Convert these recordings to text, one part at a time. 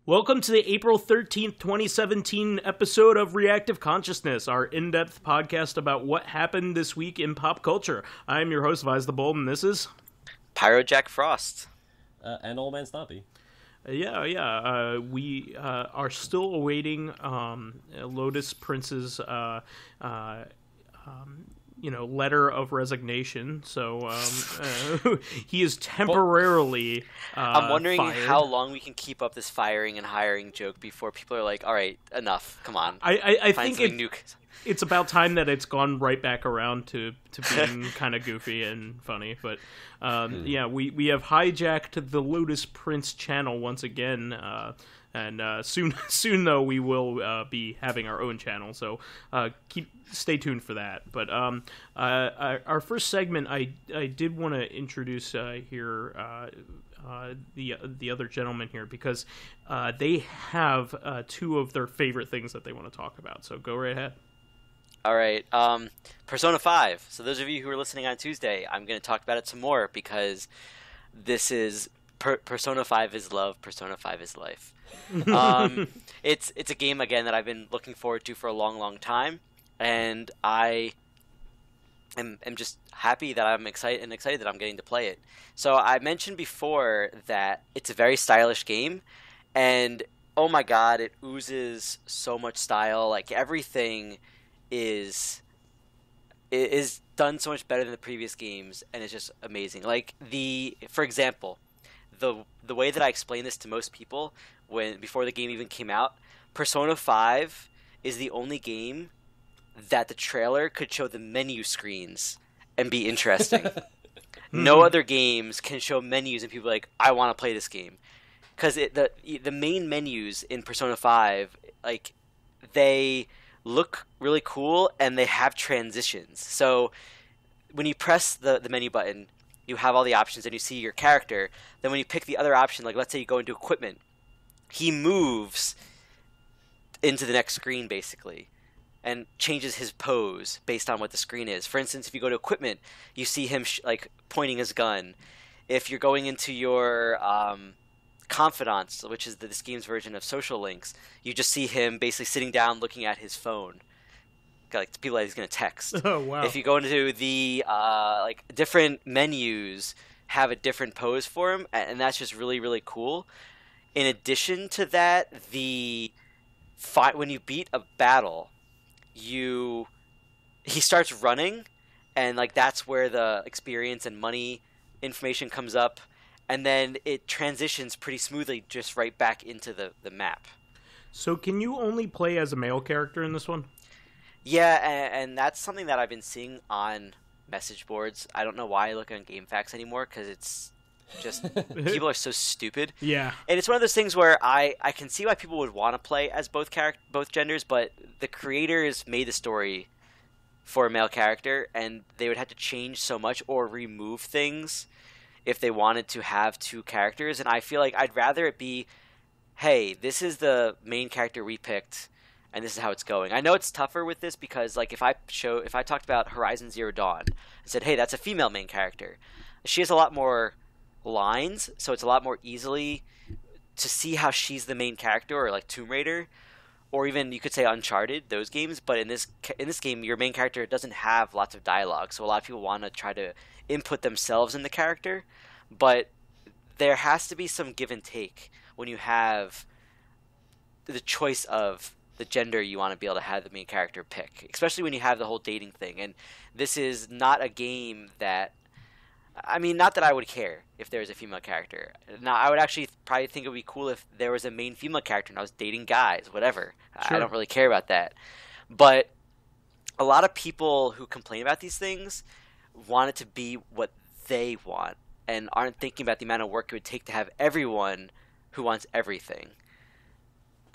Welcome to the April 13th, 2017 episode of Reactive Consciousness, our in-depth podcast about what happened this week in pop culture. I'm your host, VyseTheBold, and this is... PyroJackFrost. And OldManStompy. We are still awaiting Lotus Prince's letter of resignation. So he is temporarily I'm wondering fired. how long we can keep up this firing and hiring joke before people are like, all right, enough, come on. I Find think something new. it's about time that it's gone right back around to being kind of goofy and funny. But we have hijacked the Lotus Prince channel once again. And soon though we will be having our own channel, so stay tuned for that. But our first segment, I did want to introduce here the other gentleman here because they have two of their favorite things that they want to talk about. So go right ahead. All right, Persona 5. So those of you who are listening on Tuesday, I'm going to talk about it some more because this is Persona 5 is love, Persona 5 is life. It's a game again that I've been looking forward to for a long time, and I am just happy that I'm excited that I'm getting to play it. So I mentioned before that it's a very stylish game, and oh my god, it oozes so much style. Like everything is done so much better than the previous games, and it's just amazing. Like for example, the way that I explain this to most people before the game even came out, Persona 5 is the only game that the trailer could show the menu screens and be interesting. No other games can show menus and people are like, I want to play this game. Because the main menus in Persona 5, like, they look really cool and they have transitions. So when you press the menu button, you have all the options and you see your character. Then when you pick the other option, like let's say you go into equipment, he moves into the next screen basically and changes his pose based on what the screen is. For instance, if you go to equipment, you see him pointing his gun. If you're going into your confidants, which is this game's version of social links, you just see him basically sitting down looking at his phone. Like people that he's going to text. Oh, wow. If you go into the different menus have a different pose for him, and that's just really, really cool. In addition to that, when you beat a battle, he starts running, and like that's where the experience and money information comes up, and then it transitions pretty smoothly just right back into the map. So can you only play as a male character in this one? Yeah, and that's something that I've been seeing on message boards. I don't know why I look on GameFAQs anymore, because it's just people are so stupid. Yeah. And it's one of those things where I can see why people would want to play as both genders, but the creators made the story for a male character, and they would have to change so much or remove things if they wanted to have two characters. And I feel like I'd rather it be, hey, this is the main character we picked, and this is how it's going. I know it's tougher with this because, like, if I talked about Horizon Zero Dawn and said, hey, that's a female main character, she has a lot more lines, so it's a lot more easily to see how she's the main character, or like Tomb Raider, or even you could say Uncharted, those games. But in this game, your main character doesn't have lots of dialogue, so a lot of people want to try to input themselves in the character, but there has to be some give and take when you have the choice of the gender you want to be able to have the main character pick, especially when you have the whole dating thing. And this is not a game that, I mean, not that I would care if there was a female character. Now, I would actually probably think it would be cool if there was a main female character and I was dating guys, whatever. Sure. I don't really care about that. But a lot of people who complain about these things want it to be what they want. and aren't thinking about the amount of work it would take to have everyone who wants everything.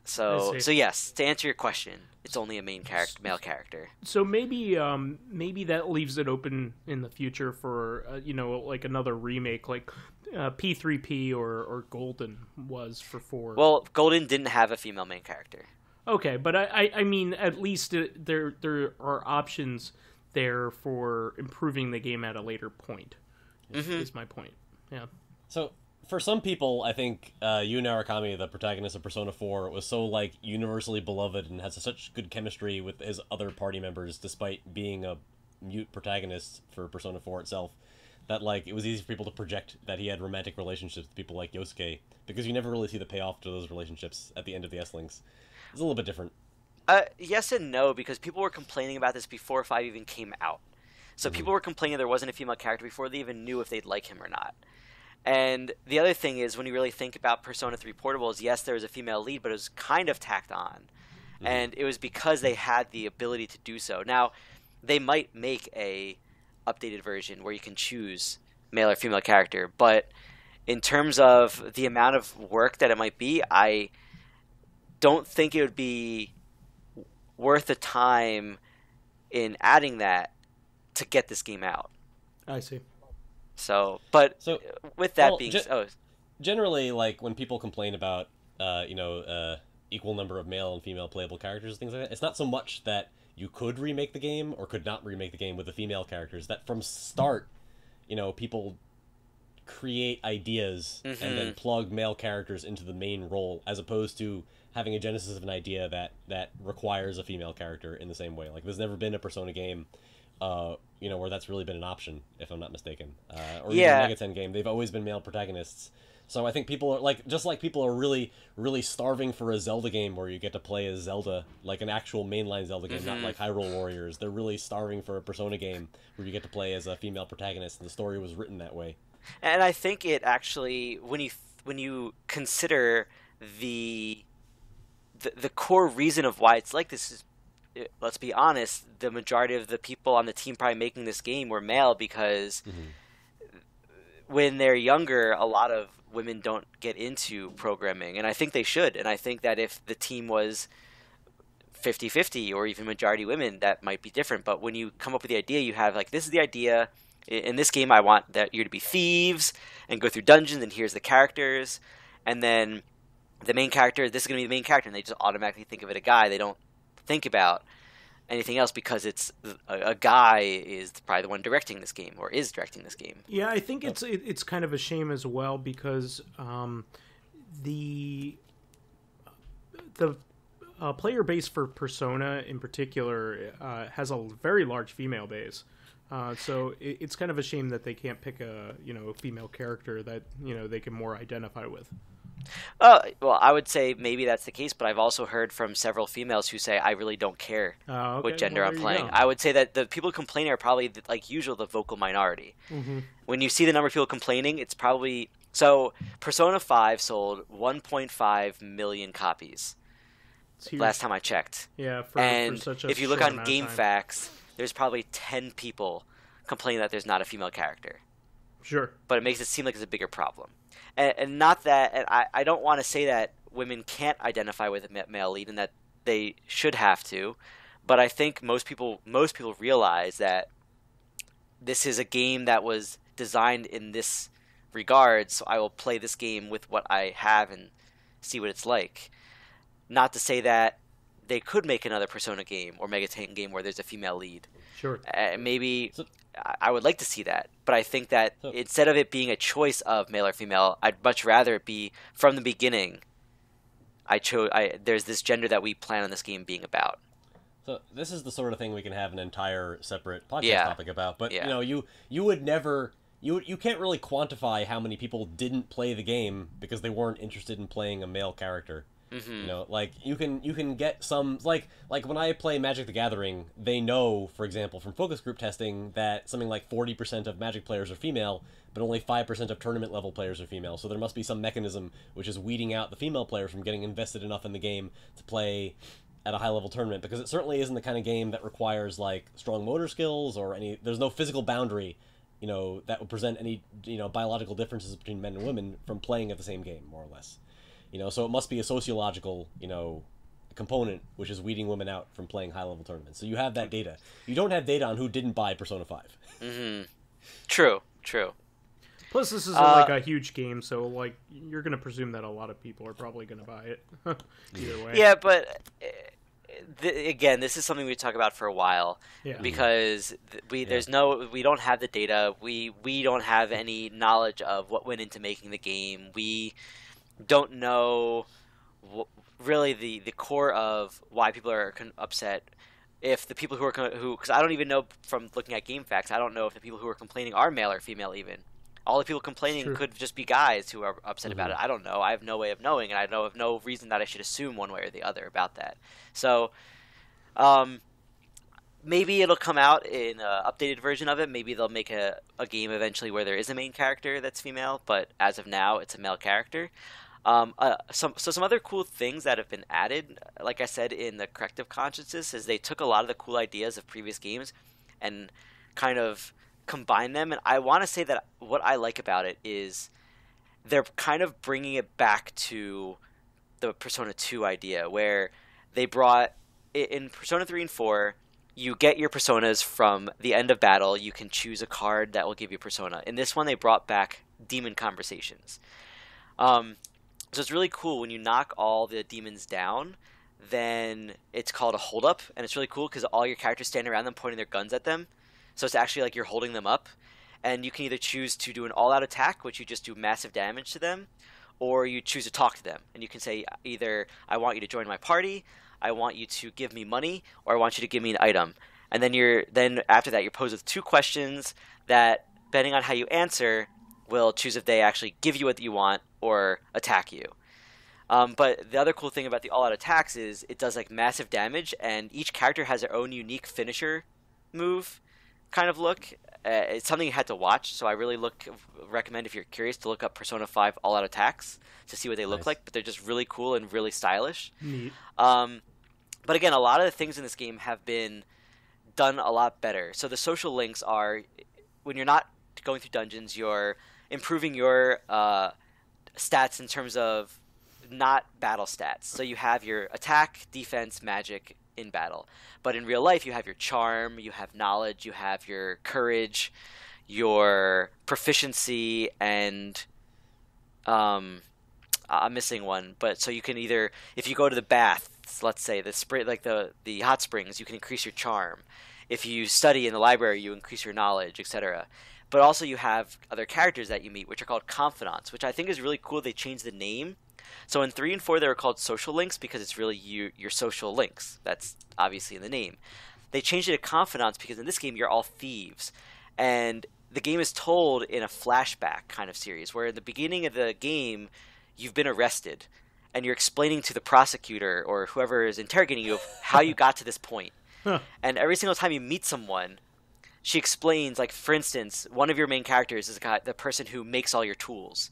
So yes, to answer your question, it's only a male character. So maybe that leaves it open in the future for like another remake, like P3P or Golden was for 4. Well, Golden didn't have a female main character. Okay, but I mean, at least there are options there for improving the game at a later point. Is my point. Yeah. So for some people, I think Yu Narukami, the protagonist of Persona 4, was so like universally beloved and has such good chemistry with his other party members, despite being a mute protagonist for Persona 4 itself, that like it was easy for people to project that he had romantic relationships with people like Yosuke, because you never really see the payoff to those relationships at the end of the S-Links. It's a little bit different. Yes and no, because people were complaining about this before 5 even came out. So people were complaining there wasn't a female character before they even knew if they'd like him or not. And the other thing is, when you really think about Persona 3 Portables, yes, there was a female lead, but it was kind of tacked on. And it was because they had the ability to do so. Now, they might make a updated version where you can choose male or female character, but in terms of the amount of work that it might be, I don't think it would be worth the time in adding that to get this game out. I see. So with that being generally, like when people complain about equal number of male and female playable characters, things like that, it's not so much that you could remake the game or could not remake the game with the female characters. That from start, people create ideas and then plug male characters into the main role, as opposed to having a genesis of an idea that requires a female character in the same way. Like, there's never been a Persona game where that's really been an option, if I'm not mistaken. Or even a Megaten game, they've always been male protagonists. So I think people are just like people are really, really starving for a Zelda game where you get to play as Zelda, like an actual mainline Zelda game, not like Hyrule Warriors. They're really starving for a Persona game where you get to play as a female protagonist, and the story was written that way. And I think it actually, when you consider the core reason of why it's like this is, let's be honest, the majority of the people on the team probably making this game were male, because when they're younger, a lot of women don't get into programming, and I think they should. And I think that if the team was 50-50 or even majority women, that might be different. But when you come up with the idea, you have like, this is the idea. In this game, I want that you're to be thieves and go through dungeons, and here's the characters. And then the main character, this is going to be the main character, and they just automatically think of it a guy. They don't think about anything else because it's a guy is probably the one directing this game or is directing this game. Yeah, I think it's kind of a shame as well, because the player base for Persona in particular has a very large female base. So it's kind of a shame that they can't pick a female character that they can more identify with. Well, I would say maybe that's the case, but I've also heard from several females who say, I really don't care what gender I'm playing. I would say that the people complaining are probably, like usual, the vocal minority. When you see the number of people complaining, it's probably... So, Persona 5 sold 1.5 million copies last time I checked. Yeah, for such a if you look short on amount of time. GameFAQs, there's probably 10 people complaining that there's not a female character. Sure. But it makes it seem like it's a bigger problem. And not that, and I don't want to say that women can't identify with a male lead and that they should have to, but I think most people realize that this is a game that was designed in this regard, so I will play this game with what I have and see what it's like. Not to say that they could make another Persona game or Megaten game where there's a female lead. Sure. Maybe I would like to see that, but I think that instead of it being a choice of male or female, I'd much rather it be from the beginning. There's this gender that we plan on this game being about. So this is the sort of thing we can have an entire separate podcast topic about. But you would never, you can't really quantify how many people didn't play the game because they weren't interested in playing a male character. Like you can get some like when I play Magic the Gathering, they know, for example, from focus group testing that something like 40% of Magic players are female, but only 5% of tournament level players are female. So there must be some mechanism which is weeding out the female players from getting invested enough in the game to play at a high level tournament, because it certainly isn't the kind of game that requires like strong motor skills or there's no physical boundary that would present any biological differences between men and women from playing at the same game, more or less. So it must be a sociological component which is weeding women out from playing high level tournaments. So you have that data. You don't have data on who didn't buy Persona 5. Mm-hmm. True. Plus, this is like a huge game, so like you're gonna presume that a lot of people are probably gonna buy it. Either way. Yeah, but again, this is something we talk about for a while because we don't have the data. We don't have any knowledge of what went into making the game. We don't know really the core of why people are upset. If the people because I don't even know from looking at Game Facts, I don't know if the people who are complaining are male or female even. All the people complaining could just be guys who are upset about it. I don't know. I have no way of knowing, and I know of no reason that I should assume one way or the other about that. So, maybe it'll come out in an updated version of it. Maybe they'll make a game eventually where there is a main character that's female, but as of now, it's a male character. Some other cool things that have been added, like I said in the Corrective Consciousness, is they took a lot of the cool ideas of previous games and kind of combine them. And I want to say that what I like about it is they're kind of bringing it back to the Persona 2 idea, where they brought in Persona 3 and 4, you get your personas from the end of battle. You can choose a card that will give you a persona. In this one, they brought back demon conversations. So it's really cool when you knock all the demons down, then it's called a hold up, and it's really cool because all your characters stand around them pointing their guns at them. So it's actually like you're holding them up, and you can either choose to do an all-out attack, which you just do massive damage to them, or you choose to talk to them. And you can say either, I want you to join my party, I want you to give me money, or I want you to give me an item. And then after that, you're posed with 2 questions that, depending on how you answer, will choose if they actually give you what you want or attack you. But the other cool thing about the all-out attacks is it does like massive damage, and each character has their own unique finisher move kind of look. It's something you had to watch, so I really recommend if you're curious to look up Persona 5 all-out attacks to see what they look like, but they're just really cool and really stylish. Neat. But again, a lot of the things in this game have been done a lot better. So the social links are, when you're not going through dungeons, you're improving your stats in terms of not battle stats. So you have your attack, defense, magic in battle. But in real life, you have your charm, you have knowledge, you have your courage, your proficiency, and I'm missing one. But so you can either, if you go to the bath, let's say the hot springs, you can increase your charm. If you study in the library, you increase your knowledge, etc. But also you have other characters that you meet, which are called confidants, which I think is really cool. They changed the name. So in 3 and 4, they were called social links because it's really your social links. That's obviously in the name. They changed it to confidants because in this game, you're all thieves. And the game is told in a flashback kind of series, where in the beginning of the game, you've been arrested. And you're explaining to the prosecutor or whoever is interrogating you how you got to this point. And every single time you meet someone, she explains, like, for instance, one of your main characters is the person who makes all your tools,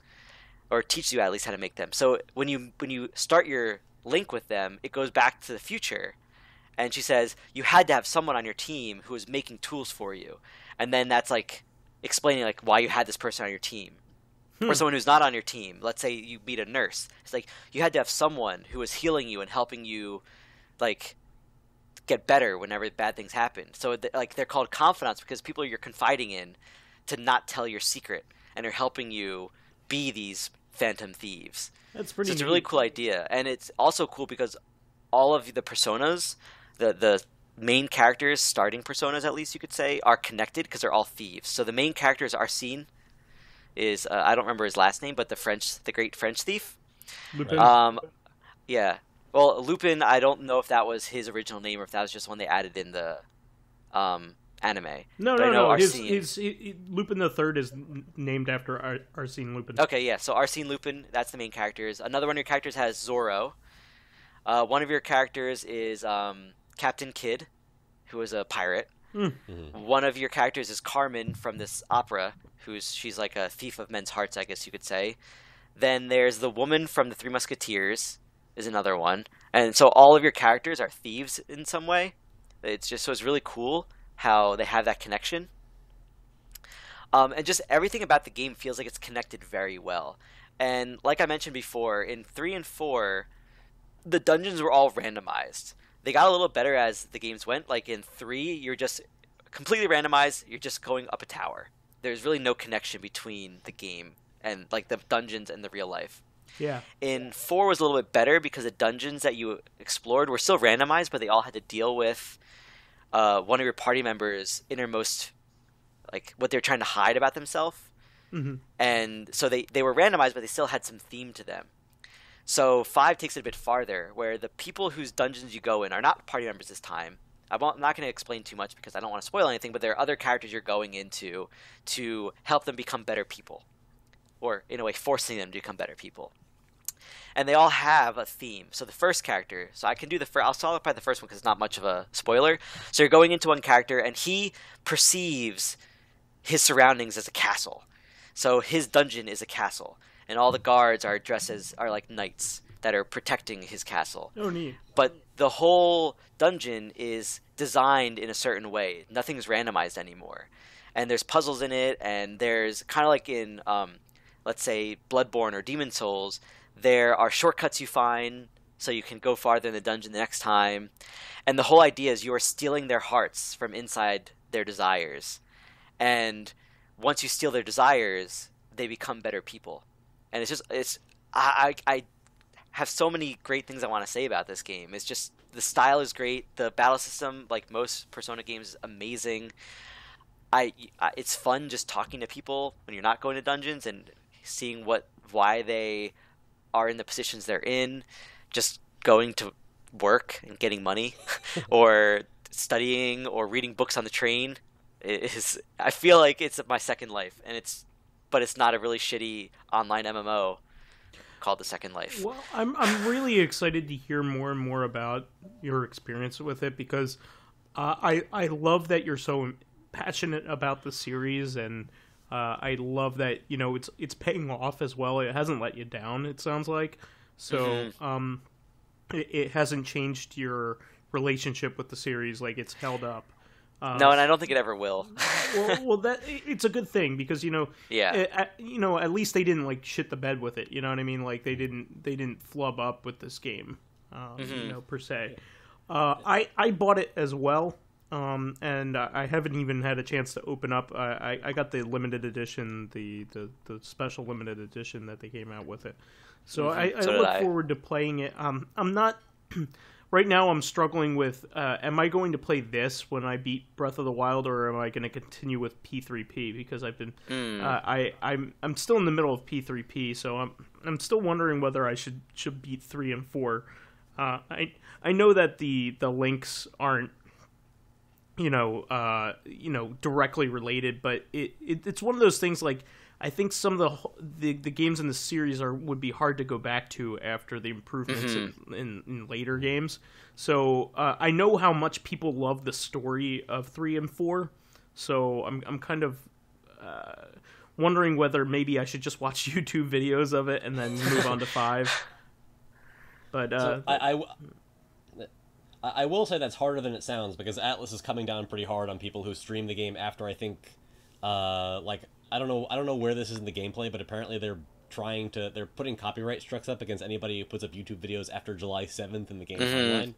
or teaches you at least how to make them. So when you start your link with them, it goes back to the future. And she says, you had to have someone on your team who was making tools for you. And then that's, like, explaining, like, why you had this person on your team. Or someone who's not on your team. Let's say you meet a nurse. It's like, you had to have someone who was healing you and helping you, like, get better whenever bad things happen. So, like, they're called confidants because people you're confiding in to not tell your secret. And they're helping you be these phantom thieves. That's pretty It's a really cool idea. And it's also cool because all of the personas, the main characters, starting personas at least you could say, are connected because they're all thieves. So the main character is Arsene, is I don't remember his last name, but the great French thief. Lupin. Yeah. Well, Lupin, I don't know if that was his original name or if that was just one they added in the anime. No. Lupin the Third is named after Arsene Lupin. Okay, yeah. So Arsene Lupin, that's the main characters. Another one of your characters has Zorro. One of your characters is Captain Kidd, who is a pirate. Mm-hmm. One of your characters is Carmen from this opera, she's like a thief of men's hearts, I guess you could say. Then there's the woman from the Three Musketeers is another one. And so all of your characters are thieves in some way. It's really cool how they have that connection. And just everything about the game feels like it's connected very well. And like I mentioned before, in 3 and 4, the dungeons were all randomized. They got a little better as the games went. Like in 3, you're just completely randomized. You're just going up a tower. There's really no connection between the game and like the dungeons and the real life. Yeah. In 4 was a little bit better because the dungeons that you explored were still randomized, but they all had to deal with one of your party members' innermost, like what they're trying to hide about themselves. Mm-hmm. And so they were randomized, but they still had some theme to them. So 5 takes it a bit farther, where the people whose dungeons you go in are not party members this time. I'm not going to explain too much because I don't want to spoil anything, but there are other characters you're going into to help them become better people. Or, in a way, forcing them to become better people. And they all have a theme. So the first character, so I can do I'll start by the first one because it's not much of a spoiler. So you're going into one character, and he perceives his surroundings as a castle. So his dungeon is a castle. And all the guards are are like knights that are protecting his castle. Oh, neat. But the whole dungeon is designed in a certain way. Nothing's randomized anymore. And there's puzzles in it, and there's kind of like in, let's say, Bloodborne or Demon Souls, there are shortcuts you find so you can go farther in the dungeon the next time. And the whole idea is you are stealing their hearts from inside their desires. And once you steal their desires, they become better people. And I have so many great things I want to say about this game. It's just, the style is great. The battle system, like most Persona games, is amazing. It's fun just talking to people when you're not going to dungeons and seeing why they are in the positions they're in. Just going to work and getting money, or studying, or reading books on the train. I feel like it's my second life, but it's not a really shitty online MMO called The Second Life. Well, I'm really excited to hear more and more about your experience with it, because I love that you're so passionate about the series, and I love that it's paying off as well. It hasn't let you down, it sounds like. So it hasn't changed your relationship with the series. Like, it's held up. No, and I don't think it ever will. well, that it's a good thing, because yeah, at least they didn't like shit the bed with it. You know what I mean? Like, they didn't flub up with this game, per se. I bought it as well, and I haven't even had a chance to open up. I got the limited edition, the special limited edition that they came out with it. So I look forward to playing it. I'm not. Right now, I'm struggling with, am I going to play this when I beat Breath of the Wild, or am I going to continue with P3P? Because I've been, I'm still in the middle of P3P, so I'm still wondering whether I should beat 3 and 4. I know that the links aren't, directly related, but it's one of those things. Like, I think some of the games in the series would be hard to go back to after the improvements in later games. So I know how much people love the story of 3 and 4. So I'm kind of wondering whether maybe I should just watch YouTube videos of it and then move on to 5. But so I will say that's harder than it sounds, because Atlas is coming down pretty hard on people who stream the game after, I think, I don't know where this is in the gameplay, but apparently they're putting copyright strikes up against anybody who puts up YouTube videos after July 7th in the game timeline.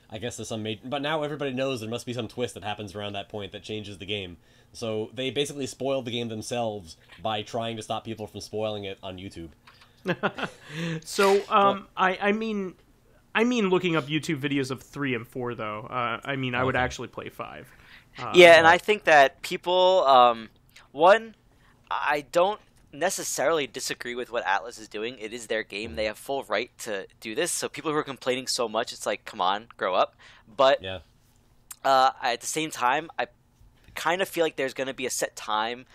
I guess there's some but now everybody knows there must be some twist that happens around that point that changes the game. So they basically spoiled the game themselves by trying to stop people from spoiling it on YouTube. So, I mean, looking up YouTube videos of 3 and 4, though. I would actually play 5. And I think that people, I don't necessarily disagree with what Atlas is doing. It is their game. They have full right to do this. So people who are complaining so much, it's like, come on, grow up. But at the same time, I kind of feel like there's going to be a set time,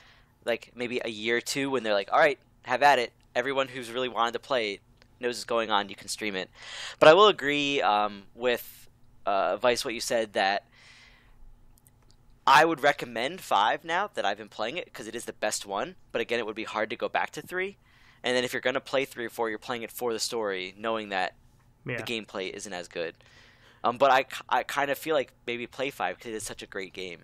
like maybe a year or two, when they're like, all right, have at it. Everyone who's really wanted to play it knows what's going on. You can stream it. But I will agree with Vice, what you said, that I would recommend 5 now that I've been playing it, because it is the best one. But again, it would be hard to go back to 3. And then if you're going to play 3 or 4, you're playing it for the story, knowing that the gameplay isn't as good. But I kind of feel like maybe play 5, because it is such a great game.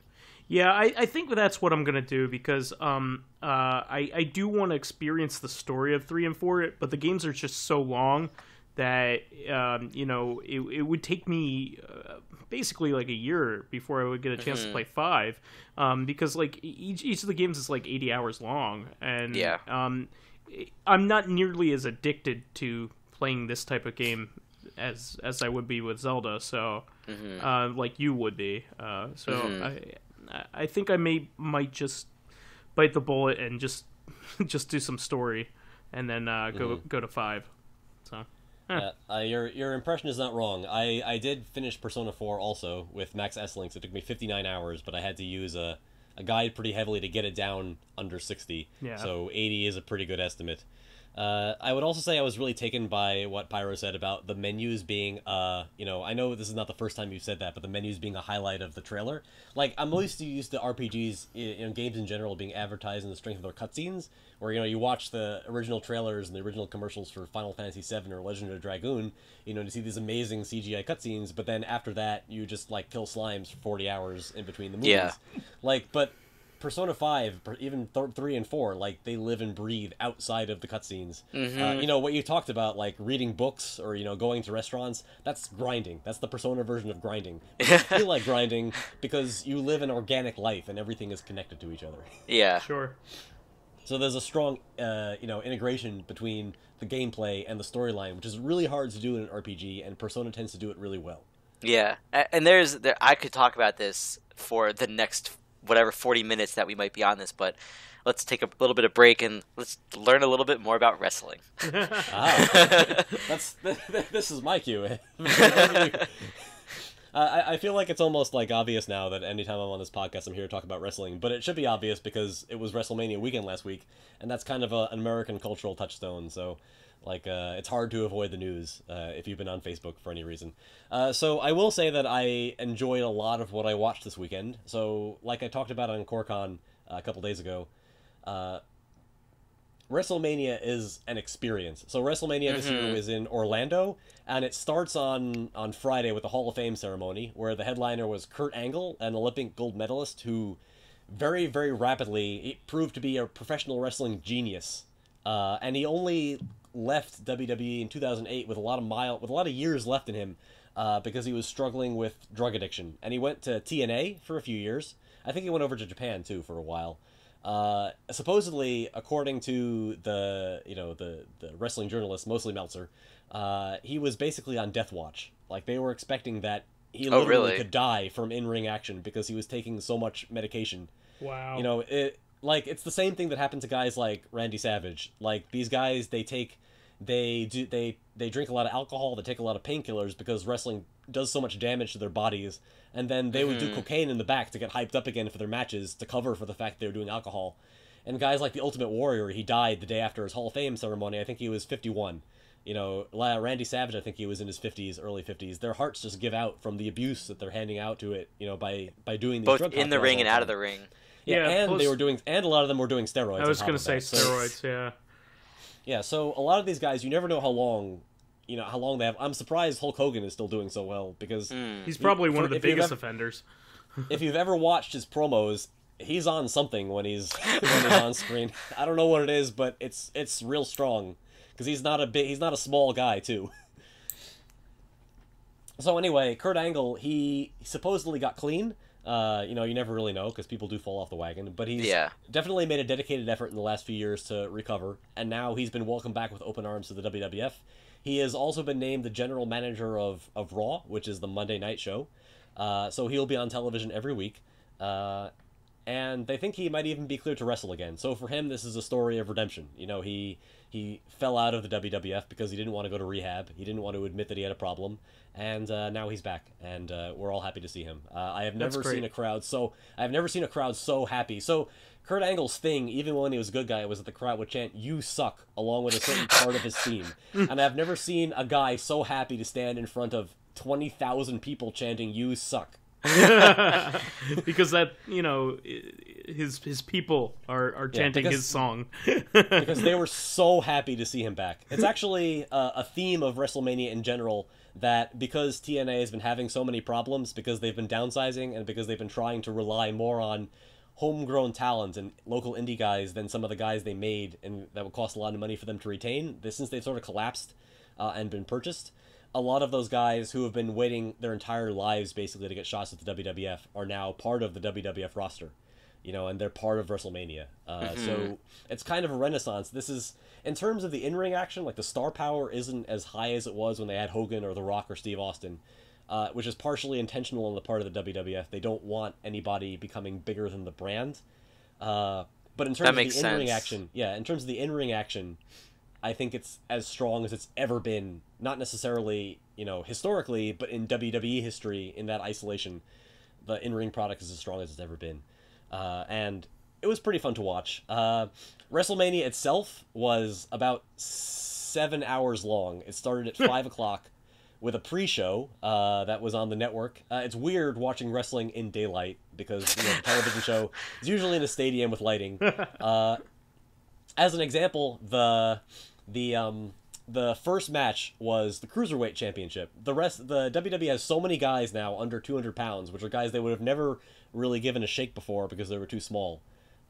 Yeah, I think that's what I'm gonna do because I do want to experience the story of 3 and 4, but the games are just so long that it would take me basically like a year before I would get a chance to play 5, because like each of the games is like 80 hours long, and I'm not nearly as addicted to playing this type of game as I would be with Zelda, so like you would be, I think I might just bite the bullet and just do some story, and then go to 5. So your impression is not wrong. I did finish Persona 4 also with Max S links. It took me 59 hours, but I had to use a guide pretty heavily to get it down under 60. Yeah. So 80 is a pretty good estimate. I would also say I was really taken by what Pyro said about the menus being, I know this is not the first time you've said that, but the menus being a highlight of the trailer. Like, I'm mostly used to RPGs, games in general, being advertised in the strength of their cutscenes, where, you watch the original trailers and the original commercials for Final Fantasy VII or Legend of Dragoon, to see these amazing CGI cutscenes, but then after that, you just, like, kill slimes for 40 hours in between the movies. Yeah. Like, but Persona 5, even 3 and 4, like, they live and breathe outside of the cutscenes. What you talked about, like, reading books or, going to restaurants, that's grinding. That's the Persona version of grinding. You feel like grinding because you live an organic life and everything is connected to each other. Yeah. Sure. So there's a strong, integration between the gameplay and the storyline, which is really hard to do in an RPG, and Persona tends to do it really well. Yeah, and I could talk about this for the next whatever 40 minutes that we might be on this, but let's take a little bit of break and let's learn a little bit more about wrestling. This is my cue. I feel like it's almost like obvious now that anytime I'm on this podcast, I'm here to talk about wrestling, but it should be obvious because it was Wrestlemania weekend last week, and that's kind of an American cultural touchstone, so it's hard to avoid the news if you've been on Facebook for any reason. So I will say that I enjoyed a lot of what I watched this weekend. So, like I talked about on CoreCon a couple days ago, WrestleMania is an experience. So WrestleMania this year was in Orlando, and it starts on Friday with the Hall of Fame ceremony, where the headliner was Kurt Angle, an Olympic gold medalist who very, very rapidly proved to be a professional wrestling genius. And he only left WWE in 2008 with a lot of years left in him, because he was struggling with drug addiction, and he went to TNA for a few years. I think he went over to Japan too for a while. Supposedly, according to the wrestling journalist, mostly Meltzer, he was basically on death watch. Like, they were expecting that he literally could die from in-ring action because he was taking so much medication. Wow. It's the same thing that happened to guys like Randy Savage. Like, these guys, they drink a lot of alcohol, they take a lot of painkillers because wrestling does so much damage to their bodies, and then they would do cocaine in the back to get hyped up again for their matches to cover for the fact they were doing alcohol. And guys like the Ultimate Warrior, he died the day after his Hall of Fame ceremony. I think he was 51. Randy Savage, I think he was in his 50s, early 50s. Their hearts just give out from the abuse that they're handing out to it, by doing these both drug in the ring and out of the ring. Yeah, and a lot of them were doing steroids. I was going to say steroids, yeah. Yeah, so a lot of these guys, you never know how long they have. I'm surprised Hulk Hogan is still doing so well, because he's probably one of the biggest offenders. If you've ever watched his promos, he's on something when he's on screen. I don't know what it is, but it's real strong, because he's not a small guy too. So anyway, Kurt Angle, he supposedly got clean. You never really know because people do fall off the wagon, but he's definitely made a dedicated effort in the last few years to recover, and now he's been welcomed back with open arms to the WWF. He has also been named the general manager of Raw, which is the Monday night show, so he'll be on television every week, and they think he might even be cleared to wrestle again. So for him, this is a story of redemption. He fell out of the WWF because he didn't want to go to rehab. He didn't want to admit that he had a problem, and now he's back, and we're all happy to see him. I have never seen a crowd so happy. So Kurt Angle's thing, even when he was a good guy, was that the crowd would chant "You suck" along with a certain part of his theme, and I've never seen a guy so happy to stand in front of 20,000 people chanting "You suck." Because that, his people are chanting his song because they were so happy to see him back. It's actually a theme of WrestleMania in general that because TNA has been having so many problems because they've been downsizing and because they've been trying to rely more on homegrown talent and local indie guys than some of the guys they made, and that would cost a lot of money for them to retain. Since they've sort of collapsed and been purchased, a lot of those guys who have been waiting their entire lives basically to get shots at the WWF are now part of the WWF roster, and they're part of WrestleMania. So it's kind of a renaissance. This is, in terms of the in-ring action, like the star power isn't as high as it was when they had Hogan or The Rock or Steve Austin, which is partially intentional on the part of the WWF. They don't want anybody becoming bigger than the brand. But in terms of the in-ring action, in terms of the in-ring action, I think it's as strong as it's ever been. Not necessarily, historically, but in WWE history, in that isolation, the in-ring product is as strong as it's ever been. And it was pretty fun to watch. WrestleMania itself was about 7 hours long. It started at 5 o'clock with a pre-show that was on the network. It's weird watching wrestling in daylight because the television show is usually in a stadium with lighting. As an example, the first match was the Cruiserweight Championship. The WWE has so many guys now under 200 pounds, which are guys they would have never really given a shake before because they were too small.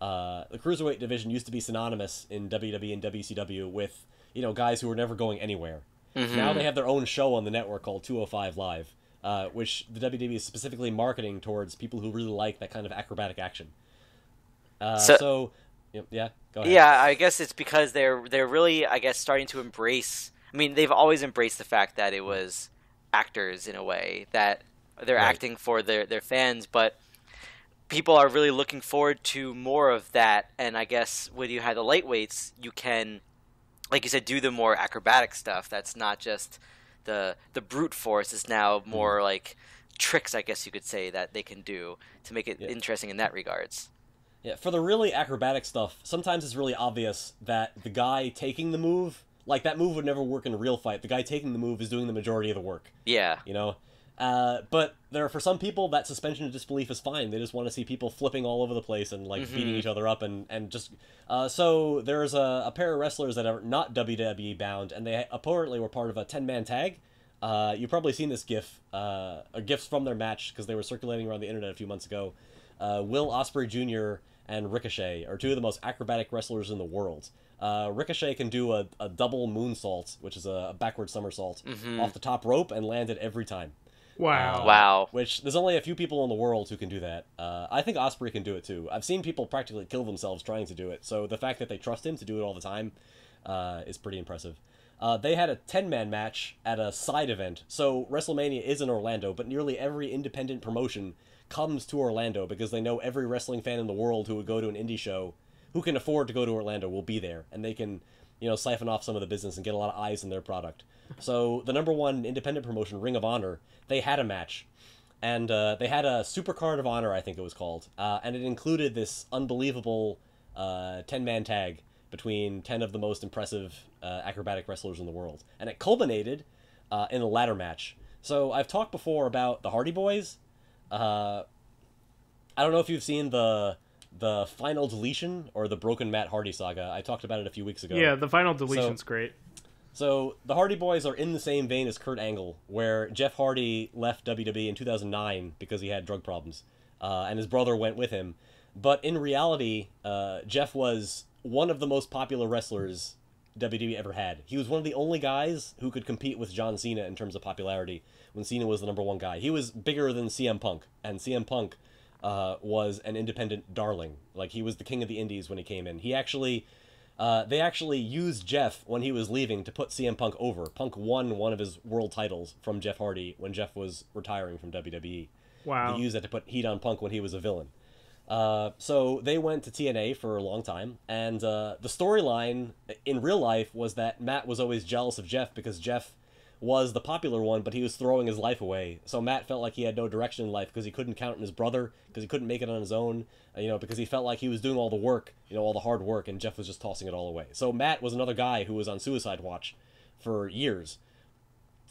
The Cruiserweight division used to be synonymous in WWE and WCW with, guys who were never going anywhere. Now they have their own show on the network called 205 Live, which the WWE is specifically marketing towards people who really like that kind of acrobatic action. So yeah, go ahead. Yeah, I guess it's because they're really, I guess, starting to embrace. I mean, they've always embraced the fact that it was actors in a way, that they're acting for their fans, but people are really looking forward to more of that. And I guess when you have the lightweights, you can, like you said, do the more acrobatic stuff. That's not just the brute force. It's now more like tricks, I guess you could say, that they can do to make it interesting in that regards. Yeah, for the really acrobatic stuff, sometimes it's really obvious that the guy taking the move, like that move would never work in a real fight. The guy taking the move is doing the majority of the work. Yeah. But for some people, that suspension of disbelief is fine. They just want to see people flipping all over the place and beating each other up and just. So there's a pair of wrestlers that are not WWE bound, and they apparently were part of a 10-man tag. You've probably seen this GIF, or GIFs from their match because they were circulating around the internet a few months ago. Will Ospreay Jr. and Ricochet are two of the most acrobatic wrestlers in the world. Ricochet can do a double moonsault, which is a backward somersault, off the top rope and land it every time. Wow. Which, there's only a few people in the world who can do that. I think Ospreay can do it too. I've seen people practically kill themselves trying to do it, so the fact that they trust him to do it all the time is pretty impressive. They had a 10-man match at a side event. So WrestleMania is in Orlando, but nearly every independent promotion comes to Orlando because they know every wrestling fan in the world who would go to an indie show, who can afford to go to Orlando, will be there, and they can, siphon off some of the business and get a lot of eyes in their product. So the number one independent promotion, Ring of Honor, they had a match, and they had a Supercard of Honor, I think it was called, and it included this unbelievable 10-man tag between 10 of the most impressive acrobatic wrestlers in the world, and it culminated in a ladder match. So I've talked before about the Hardy Boys. I don't know if you've seen the Final Deletion or the Broken Matt Hardy saga. I talked about it a few weeks ago. Yeah, the Final Deletion's great. So the Hardy Boys are in the same vein as Kurt Angle, where Jeff Hardy left WWE in 2009 because he had drug problems, and his brother went with him. But in reality, Jeff was one of the most popular wrestlers WWE ever had. He was one of the only guys who could compete with John Cena in terms of popularity when Cena was the number one guy. He was bigger than CM Punk, and CM Punk was an independent darling. Like, he was the king of the indies when he came in. He actually... they actually used Jeff when he was leaving to put CM Punk over. Punk won one of his world titles from Jeff Hardy when Jeff was retiring from WWE. Wow. They used that to put heat on Punk when he was a villain. So they went to TNA for a long time, and the storyline in real life was that Matt was always jealous of Jeff because Jeff was the popular one, but he was throwing his life away. So Matt felt like he had no direction in life because he couldn't count on his brother, because he couldn't make it on his own, because he felt like he was doing all the work, all the hard work, and Jeff was just tossing it all away. So Matt was another guy who was on suicide watch for years,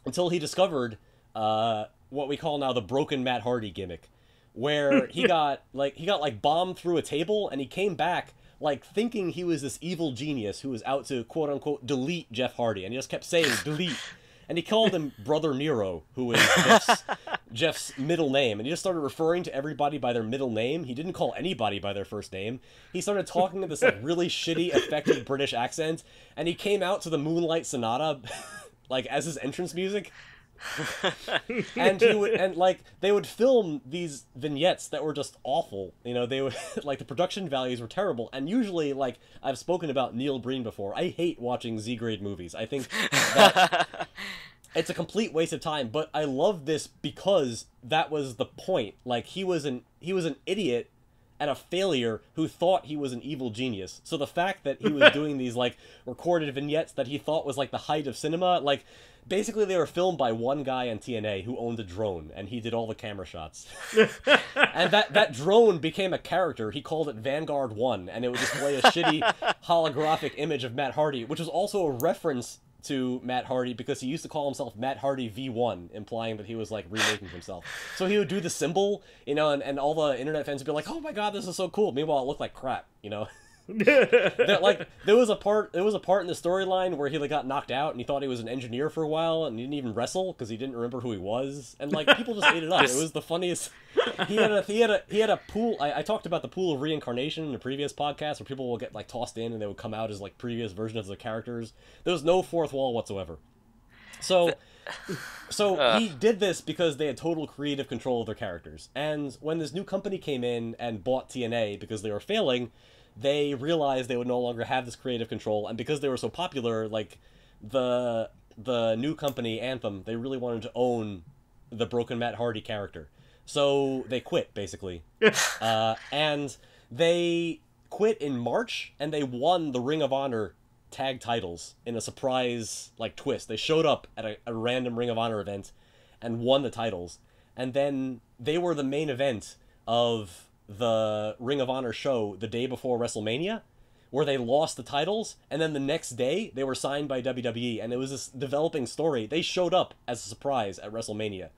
until he discovered what we call now the Broken Matt Hardy gimmick, where he got bombed through a table, and he came back like thinking he was this evil genius who was out to quote unquote delete Jeff Hardy, and he just kept saying delete. And he called him Brother Nero, who was Jeff's middle name. And he just started referring to everybody by their middle name. He didn't call anybody by their first name. He started talking in this like really shitty, affected British accent. And he came out to the Moonlight Sonata like as his entrance music. And they would film these vignettes that were just awful. You know, they would like the production values were terrible. And usually, like I've spoken about Neil Breen before, I hate watching Z-grade movies. I think that it's a complete waste of time. But I love this because that was the point. Like he was an idiot and a failure who thought he was an evil genius. So the fact that he was doing these like recorded vignettes that he thought was like the height of cinema, like basically they were filmed by one guy on TNA who owned a drone, and he did all the camera shots. And that drone became a character. He called it Vanguard 1, and it would display a shitty holographic image of Matt Hardy, which was also a reference to Matt Hardy because he used to call himself Matt Hardy V1, implying that he was like remaking himself. So he would do the symbol, you know, and all the internet fans would be like, "Oh my god, this is so cool." Meanwhile, it looked like crap, you know. There was a part in the storyline where he like got knocked out and he thought he was an engineer for a while and he didn't even wrestle because he didn't remember who he was, and like people just ate it up. It was the funniest. He had a pool. I talked about the pool of reincarnation in a previous podcast where people will get like tossed in and they would come out as like previous versions of the characters. There was no fourth wall whatsoever. So he did this because they had total creative control of their characters. And when this new company came in and bought TNA because they were failing, they realized they would no longer have this creative control, and because they were so popular, like the new company Anthem, they really wanted to own the broken Matt Hardy character. So they quit, basically. And they quit in March, and they won the Ring of Honor tag titles in a surprise like twist. They showed up at a random Ring of Honor event and won the titles, and then they were the main event of the Ring of Honor show the day before WrestleMania, where they lost the titles, and then the next day they were signed by WWE, and it was this developing story. They showed up as a surprise at WrestleMania.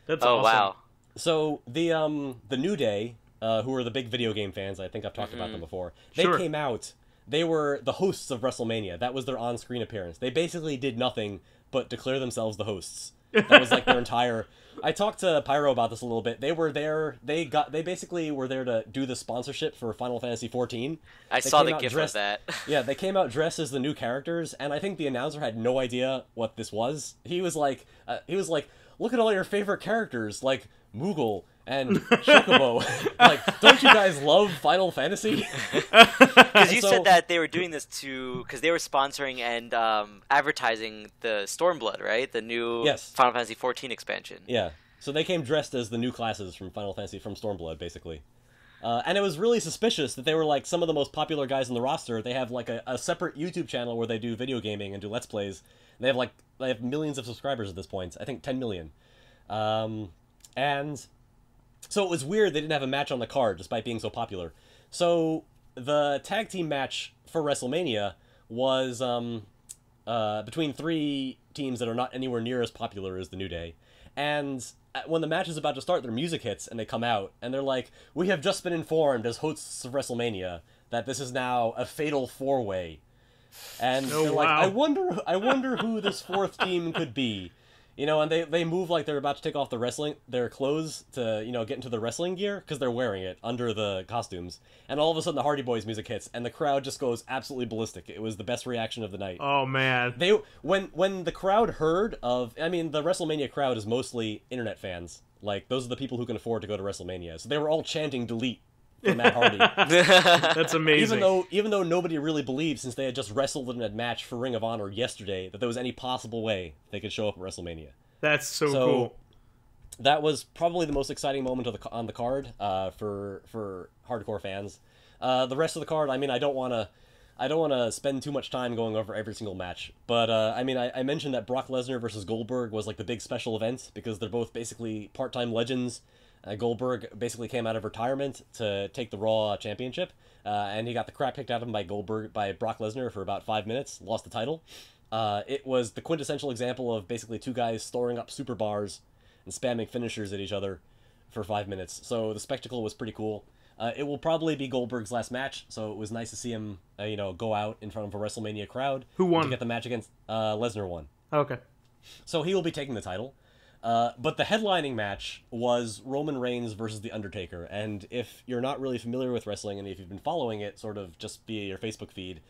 That's awesome. Wow. So the New Day, who are the big video game fans, I think I've talked about them before, they came out. They were the hosts of WrestleMania. That was their on-screen appearance. They basically did nothing but declare themselves the hosts. That was like their entire... I talked to Pyro about this a little bit. They were there. They basically were there to do the sponsorship for Final Fantasy XIV. I saw the GIF of that. Yeah, they came out dressed as the new characters, and I think the announcer had no idea what this was. He was like, "Look at all your favorite characters, like Moogle and Chocobo. Like, don't you guys love Final Fantasy?" Because you said that they were doing this because they were sponsoring and advertising the Stormblood, right? The new Final Fantasy XIV expansion. Yeah. So they came dressed as the new classes from Final Fantasy, from Stormblood, basically. And it was really suspicious that they were like some of the most popular guys in the roster. They have like a separate YouTube channel where they do video gaming and do Let's Plays. They have millions of subscribers at this point. I think 10 million. And so it was weird they didn't have a match on the card despite being so popular. So the tag team match for WrestleMania was between three teams that are not anywhere near as popular as the New Day. And when the match is about to start, their music hits and they come out and they're like, "We have just been informed as hosts of WrestleMania that this is now a fatal four-way." And they're like, I wonder who this fourth team could be. You know, and they move like they're about to take off their clothes to, you know, get into the wrestling gear because they're wearing it under the costumes. And all of a sudden the Hardy Boys music hits and the crowd just goes absolutely ballistic. It was the best reaction of the night. Oh man. When the crowd heard of, I mean, the WrestleMania crowd is mostly internet fans. Like, those are the people who can afford to go to WrestleMania. So they were all chanting delete for Matt Hardy. That's amazing. Even though nobody really believed, since they had just wrestled in a match for Ring of Honor yesterday, that there was any possible way they could show up at WrestleMania. That's so cool. That was probably the most exciting moment on the card for hardcore fans. The rest of the card, I mean, I don't want to spend too much time going over every single match, but I mean, I mentioned that Brock Lesnar versus Goldberg was like the big special event because they're both basically part-time legends. Goldberg basically came out of retirement to take the Raw Championship, and he got the crap kicked out of him by Brock Lesnar for about 5 minutes, lost the title. It was the quintessential example of basically two guys storing up super bars and spamming finishers at each other for 5 minutes. So the spectacle was pretty cool. It will probably be Goldberg's last match, so it was nice to see him, go out in front of a WrestleMania crowd. Who won? To get the match against Lesnar won. Okay. So he will be taking the title. But the headlining match was Roman Reigns versus The Undertaker. And if you're not really familiar with wrestling, and if you've been following it sort of just via your Facebook feed,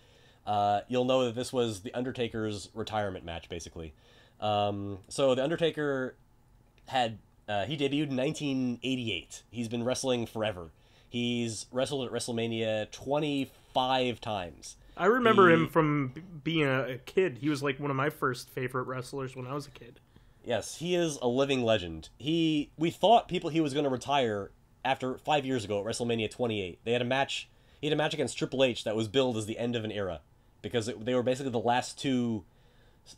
you'll know that this was The Undertaker's retirement match, basically. So The Undertaker he debuted in 1988. He's been wrestling forever. He's wrestled at WrestleMania 25 times. I remember him from being a kid. He was like one of my first favorite wrestlers when I was a kid. Yes, he is a living legend. We thought he was going to retire after 5 years ago at WrestleMania 28. He had a match against Triple H that was billed as the end of an era, because they were basically the last two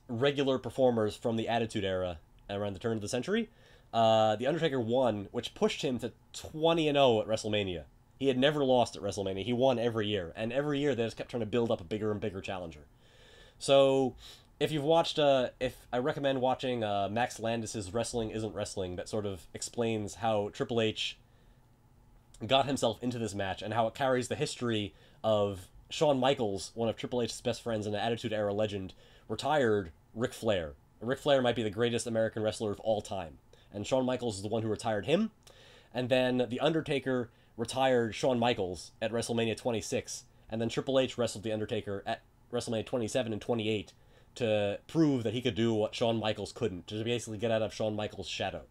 regular performers from the Attitude Era around the turn of the century. The Undertaker won, which pushed him to 20-0 at WrestleMania. He had never lost at WrestleMania. He won every year, and every year they just kept trying to build up a bigger and bigger challenger. So, if you've watched, I recommend watching Max Landis's Wrestling Isn't Wrestling, that sort of explains how Triple H got himself into this match, and how it carries the history of Shawn Michaels, one of Triple H's best friends and an Attitude Era legend, retired Ric Flair. Ric Flair might be the greatest American wrestler of all time, and Shawn Michaels is the one who retired him. And then The Undertaker retired Shawn Michaels at WrestleMania 26, and then Triple H wrestled The Undertaker at WrestleMania 27 and 28 to prove that he could do what Shawn Michaels couldn't, to basically get out of Shawn Michaels' shadow.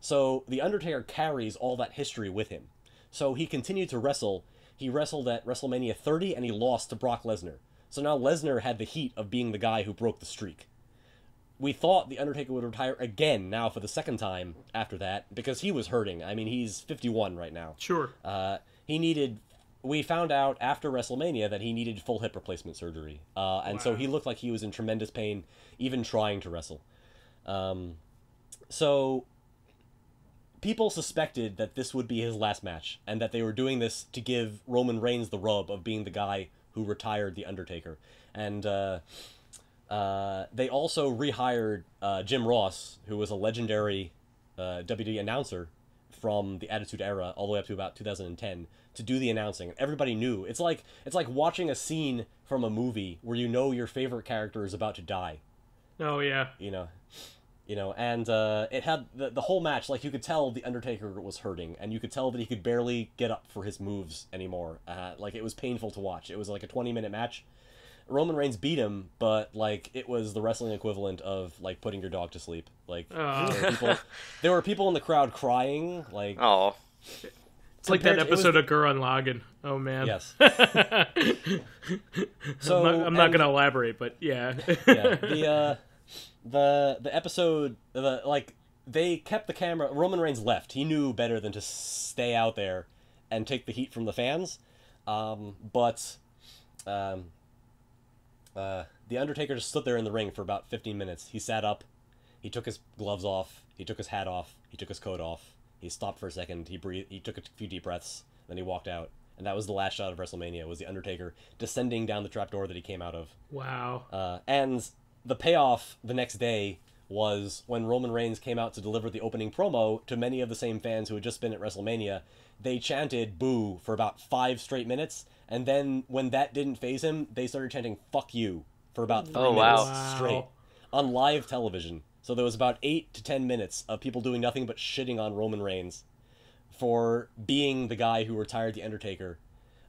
So The Undertaker carries all that history with him. So he continued to wrestle. He wrestled at WrestleMania 30, and he lost to Brock Lesnar. So now Lesnar had the heat of being the guy who broke the streak. We thought The Undertaker would retire again now for the second time after that, because he was hurting. I mean, he's 51 right now. Sure. We found out after WrestleMania that he needed full hip replacement surgery. So he looked like he was in tremendous pain, even trying to wrestle. So people suspected that this would be his last match, and that they were doing this to give Roman Reigns the rub of being the guy who retired The Undertaker. And they also rehired Jim Ross, who was a legendary WWE announcer from the Attitude Era all the way up to about 2010, to do the announcing. Everybody knew. It's like watching a scene from a movie where you know your favorite character is about to die. Oh yeah. And it had the whole match, like, you could tell The Undertaker was hurting, and you could tell that he could barely get up for his moves anymore. Like, it was painful to watch. It was like a 20-minute match. Roman Reigns beat him, but, like, it was the wrestling equivalent of, like, putting your dog to sleep. Like, there were people in the crowd crying, like... Oh. It's like that episode of Gurren Lagann. Oh, man. Yes. So I'm not going to elaborate, but yeah. Yeah. The episode, they kept the camera... Roman Reigns left. He knew better than to stay out there and take the heat from the fans. The Undertaker just stood there in the ring for about 15 minutes. He sat up, he took his gloves off, he took his hat off, he took his coat off, he stopped for a second, he breathed, he took a few deep breaths, then he walked out. And that was the last shot of WrestleMania, was The Undertaker descending down the trapdoor that he came out of. Wow. And the payoff the next day was when Roman Reigns came out to deliver the opening promo to many of the same fans who had just been at WrestleMania. They chanted boo for about 5 straight minutes, and then when that didn't faze him, they started chanting fuck you for about 3 minutes straight on live television. So there was about 8 to 10 minutes of people doing nothing but shitting on Roman Reigns for being the guy who retired The Undertaker.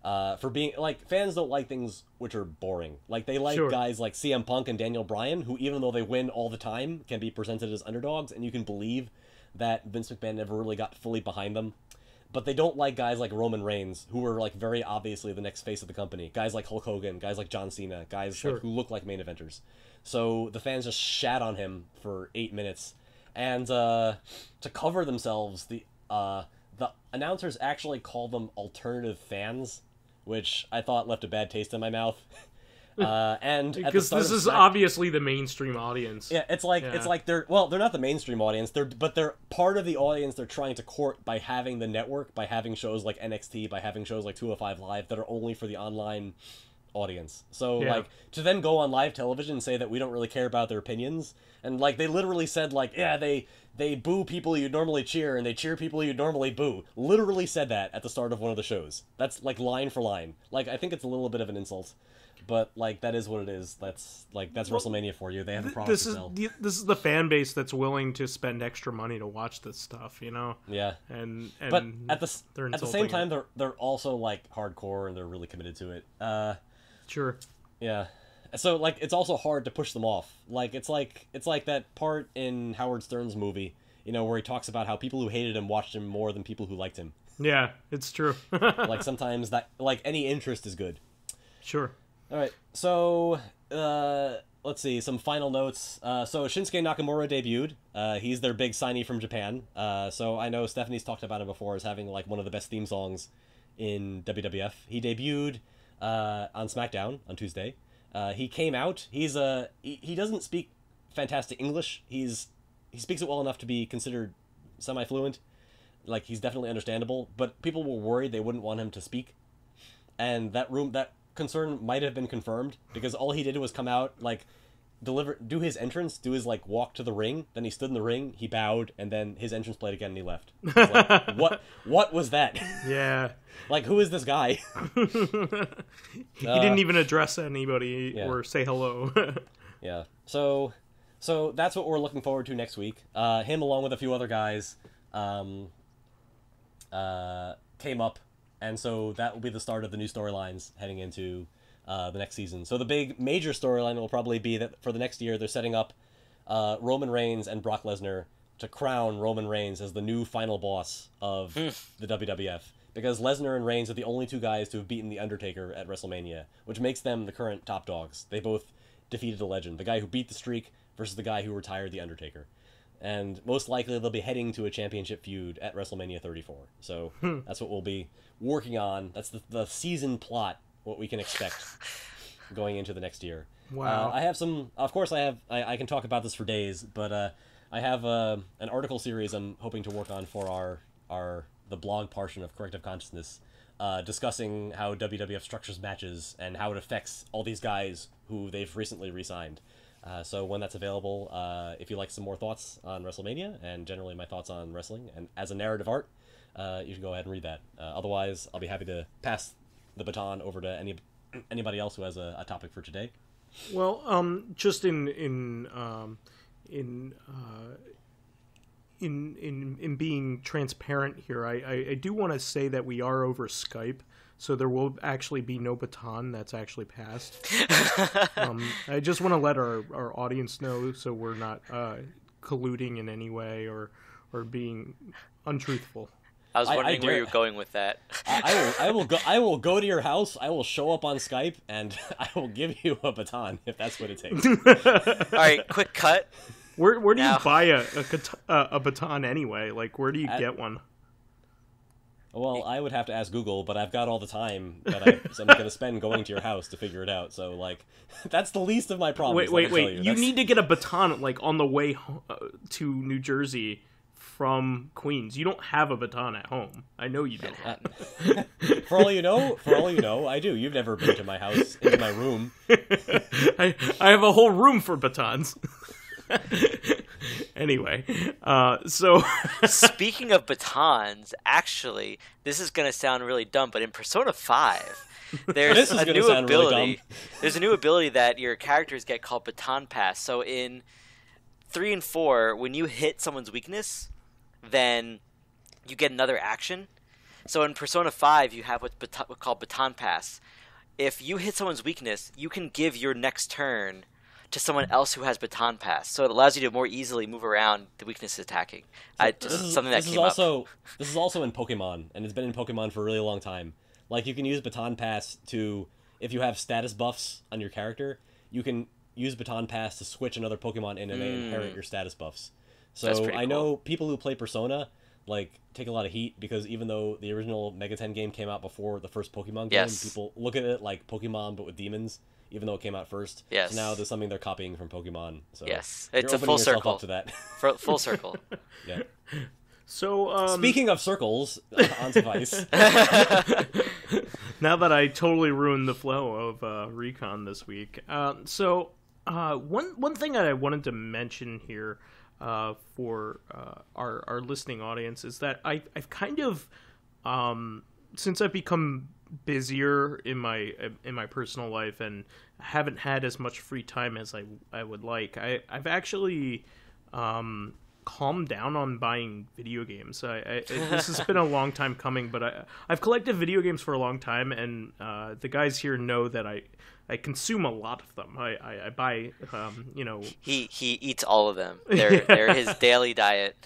For being, like, fans don't like things which are boring. Like, they like guys like CM Punk and Daniel Bryan, who, even though they win all the time, can be presented as underdogs, and you can believe that Vince McMahon never really got fully behind them. But they don't like guys like Roman Reigns, who are, like, very obviously the next face of the company. Guys like Hulk Hogan, guys like John Cena, guys like, who look like main eventers. So the fans just shat on him for 8 minutes. And to cover themselves, the announcers actually called them alternative fans, which I thought left a bad taste in my mouth. And because this is obviously the mainstream audience. Yeah, it's like they're not the mainstream audience. But they're part of the audience they're trying to court by having the network, by having shows like NXT, by having shows like 205 Live that are only for the online audience. So Yeah. like to then go on live television and say that we don't really care about their opinions, and like they literally said like, yeah, they boo people you'd normally cheer and they cheer people you'd normally boo. Literally said that at the start of one of the shows. That's like line for line. Like I think it's a little bit of an insult, but like that is what it is. That's WrestleMania for you. They have a product to sell. This is the fan base that's willing to spend extra money to watch this stuff, you know. Yeah. And but at the same time, it. they're also like hardcore and they're really committed to it. Sure. Yeah. So like it's also hard to push them off. Like it's like that part in Howard Stern's movie, you know, where he talks about how people who hated him watched him more than people who liked him. Yeah, it's true. Like sometimes that like any interest is good. Sure. All right. So let's see some final notes. So Shinsuke Nakamura debuted. He's their big signee from Japan. So I know Stephanie's talked about him before as having like one of the best theme songs in WWF. He debuted on SmackDown on Tuesday. He came out. He doesn't speak fantastic English. He speaks it well enough to be considered semi-fluent. Like he's definitely understandable, but people were worried they wouldn't want him to speak. And that concern might have been confirmed because all he did was come out, like do his entrance, do his like walk to the ring, then he stood in the ring, he bowed, and then his entrance played again and he left. Like, what was that? Yeah. Like, who is this guy? He didn't even address anybody or say hello. Yeah. So that's what we're looking forward to next week. Him along with a few other guys came up, and so that will be the start of the new storylines heading into the next season. So the big major storyline will probably be that for the next year they're setting up Roman Reigns and Brock Lesnar to crown Roman Reigns as the new final boss of the WWF. Because Lesnar and Reigns are the only two guys to have beaten The Undertaker at WrestleMania, which makes them the current top dogs. They both defeated a legend. The guy who beat the streak versus the guy who retired The Undertaker. And most likely they'll be heading to a championship feud at WrestleMania 34. So that's what we'll be working on. That's the season plot, what we can expect going into the next year. Wow. I have some... Of course, I can talk about this for days, but I have an article series I'm hoping to work on for the blog portion of Corrective Consciousness, discussing how WWF structures matches and how it affects all these guys who they've recently re-signed. So when that's available, if you like some more thoughts on WrestleMania and generally my thoughts on wrestling and as a narrative art, you should go ahead and read that. Otherwise, I'll be happy to pass the baton over to anybody else who has a topic for today. Well, just in being transparent here, I do want to say that we are over Skype, so there will actually be no baton that's actually passed. I just want to let our audience know so we're not colluding in any way or being untruthful. I was wondering where you were going with that. I will go to your house. I will show up on Skype, and I will give you a baton if that's what it takes. All right, quick cut. Where do you buy a baton anyway? Like, where do you get one? Well, I would have to ask Google, but I've got all the time that I'm going to spend going to your house to figure it out. So, like, that's the least of my problems. Wait. You need to get a baton, like, on the way to New Jersey from Queens. You don't have a baton at home. I know you don't. For all you know, I do. You've never been to my house, into my room. I have a whole room for batons. Anyway, so speaking of batons, actually, this is going to sound really dumb, but in Persona 5, there's a new ability. Really there's a new ability that your characters get called Baton Pass. So in 3 and 4, when you hit someone's weakness, then you get another action. So in Persona 5, you have what's called Baton Pass. If you hit someone's weakness, you can give your next turn to someone else who has Baton Pass, so it allows you to more easily move around the weakness attacking. This is also in Pokemon, and it's been in Pokemon for a really long time. Like, you can use Baton Pass to, if you have status buffs on your character, you can use Baton Pass to switch another Pokemon in and they inherit your status buffs. So I know people who play Persona, like, take a lot of heat, because even though the original Mega 10 game came out before the first Pokemon game, people look at it like Pokemon but with demons, even though it came out first. Yes. So now there's something they're copying from Pokemon. So yes, it's a full circle. Up to that. Full circle. Yeah. So speaking of circles, on to Vice. Now that I totally ruined the flow of Recon this week. So one thing that I wanted to mention here for our listening audience is that I've kind of since I've become busier in my personal life and haven't had as much free time as I would like, I've actually calmed down on buying video games. This has been a long time coming, but I've collected video games for a long time, and the guys here know that I consume a lot of them. I buy, He eats all of them. They're his daily diet.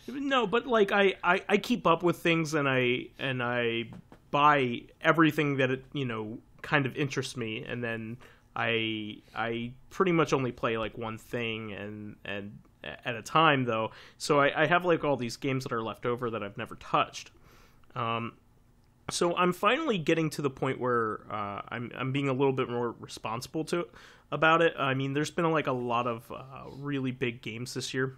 No, but like I keep up with things, and I buy everything that kind of interests me, and then I pretty much only play like one thing and at a time, though. So I have like all these games that are left over that I've never touched. So I'm finally getting to the point where I'm being a little bit more responsible about it. I mean, there's been like a lot of really big games this year.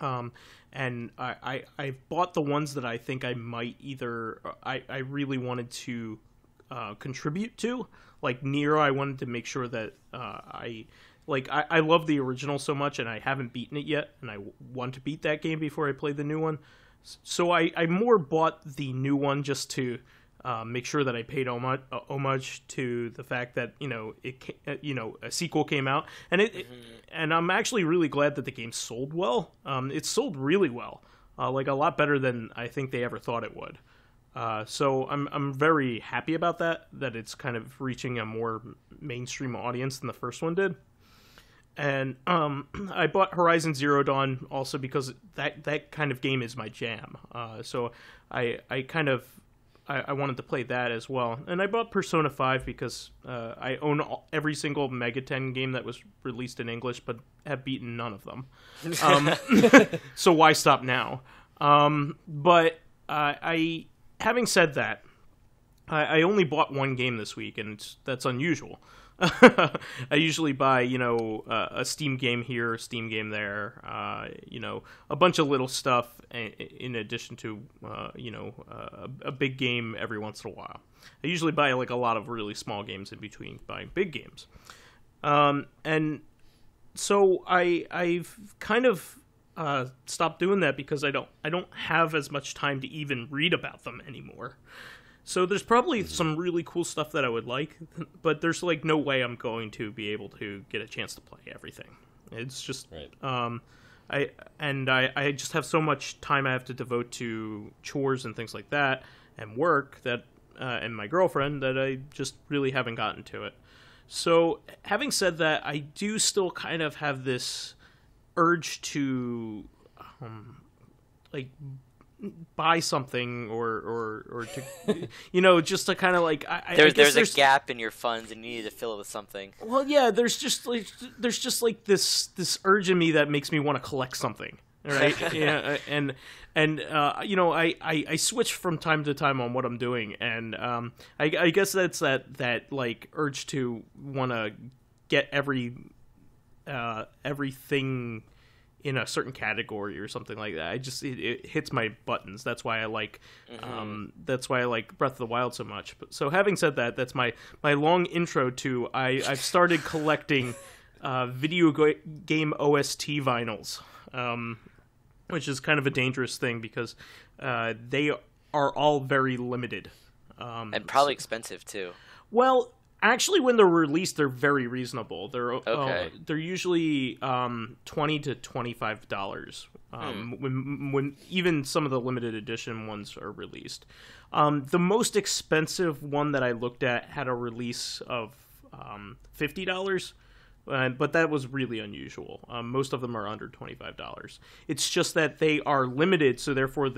And I've bought the ones that I think I might I really wanted to contribute to. Like Nier, I wanted to make sure that I love the original so much, and I haven't beaten it yet, and I want to beat that game before I play the new one. So I more bought the new one just to make sure that I paid homage to the fact that a sequel came out, and and I'm actually really glad that the game sold well. It sold really well, like a lot better than I think they ever thought it would. So I'm very happy about that it's kind of reaching a more mainstream audience than the first one did. And I bought Horizon Zero Dawn also because that kind of game is my jam. So I wanted to play that as well. And I bought Persona 5 because I own every single Megaten game that was released in English, but have beaten none of them. So why stop now? But having said that, I only bought one game this week, and that's unusual. I usually buy, a Steam game here, a Steam game there, a bunch of little stuff in addition to, a big game every once in a while. I usually buy like a lot of really small games in between buying big games. And so I've kind of stopped doing that because I don't have as much time to even read about them anymore. So there's probably some really cool stuff that I would like, but there's like no way I'm going to be able to get a chance to play everything. It's just right. I just have so much time I have to devote to chores and things like that, and work that and my girlfriend, that I just really haven't gotten to it. So having said that, I do still kind of have this urge to buy something or to just to kind of like there's a gap in your funds and you need to fill it with something. Well, yeah, there's just like this urge in me that makes me want to collect something, right? Yeah, and I switch from time to time on what I'm doing, and I guess that's that like urge to want to get everything in a certain category or something like that. It hits my buttons. That's why I like Breath of the Wild so much. So having said that, that's my long intro to I've started collecting video game OST vinyls, which is kind of a dangerous thing because they are all very limited. And probably expensive too. Well, actually, when they're released, they're very reasonable. They're usually $20 to $25 when even some of the limited edition ones are released. The most expensive one that I looked at had a release of $50, but that was really unusual. Most of them are under $25. It's just that they are limited, so therefore,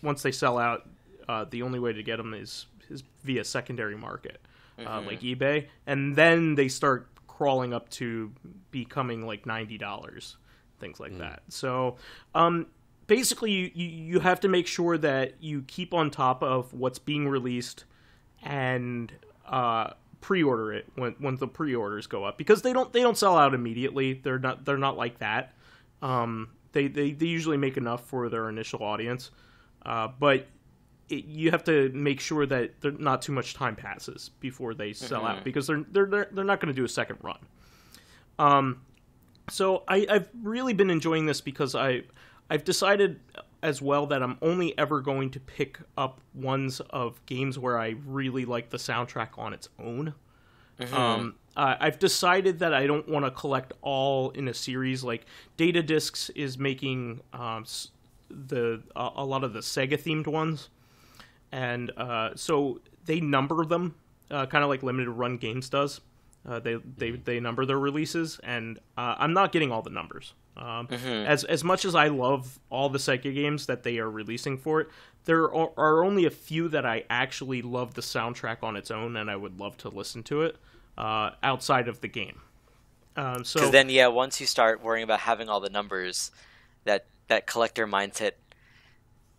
once they sell out, the only way to get them is via secondary market. Like eBay, and then they start crawling up to becoming like $90, things like that. So basically you have to make sure that you keep on top of what's being released and pre-order it when the pre-orders go up, because they don't sell out immediately. They're not like that. They usually make enough for their initial audience, but you have to make sure that not too much time passes before they sell out, because they're not going to do a second run. So I've really been enjoying this because I've decided as well that I'm only ever going to pick up ones of games where I really like the soundtrack on its own. I've decided that I don't want to collect all in a series. Like Data Discs is making a lot of the Sega themed ones, and so they number them, kind of like Limited Run Games does. They number their releases, and I'm not getting all the numbers. As much as I love all the Sega games that they are releasing for it, there are only a few that I actually love the soundtrack on its own, and I would love to listen to it outside of the game. So then, once you start worrying about having all the numbers, that collector mindset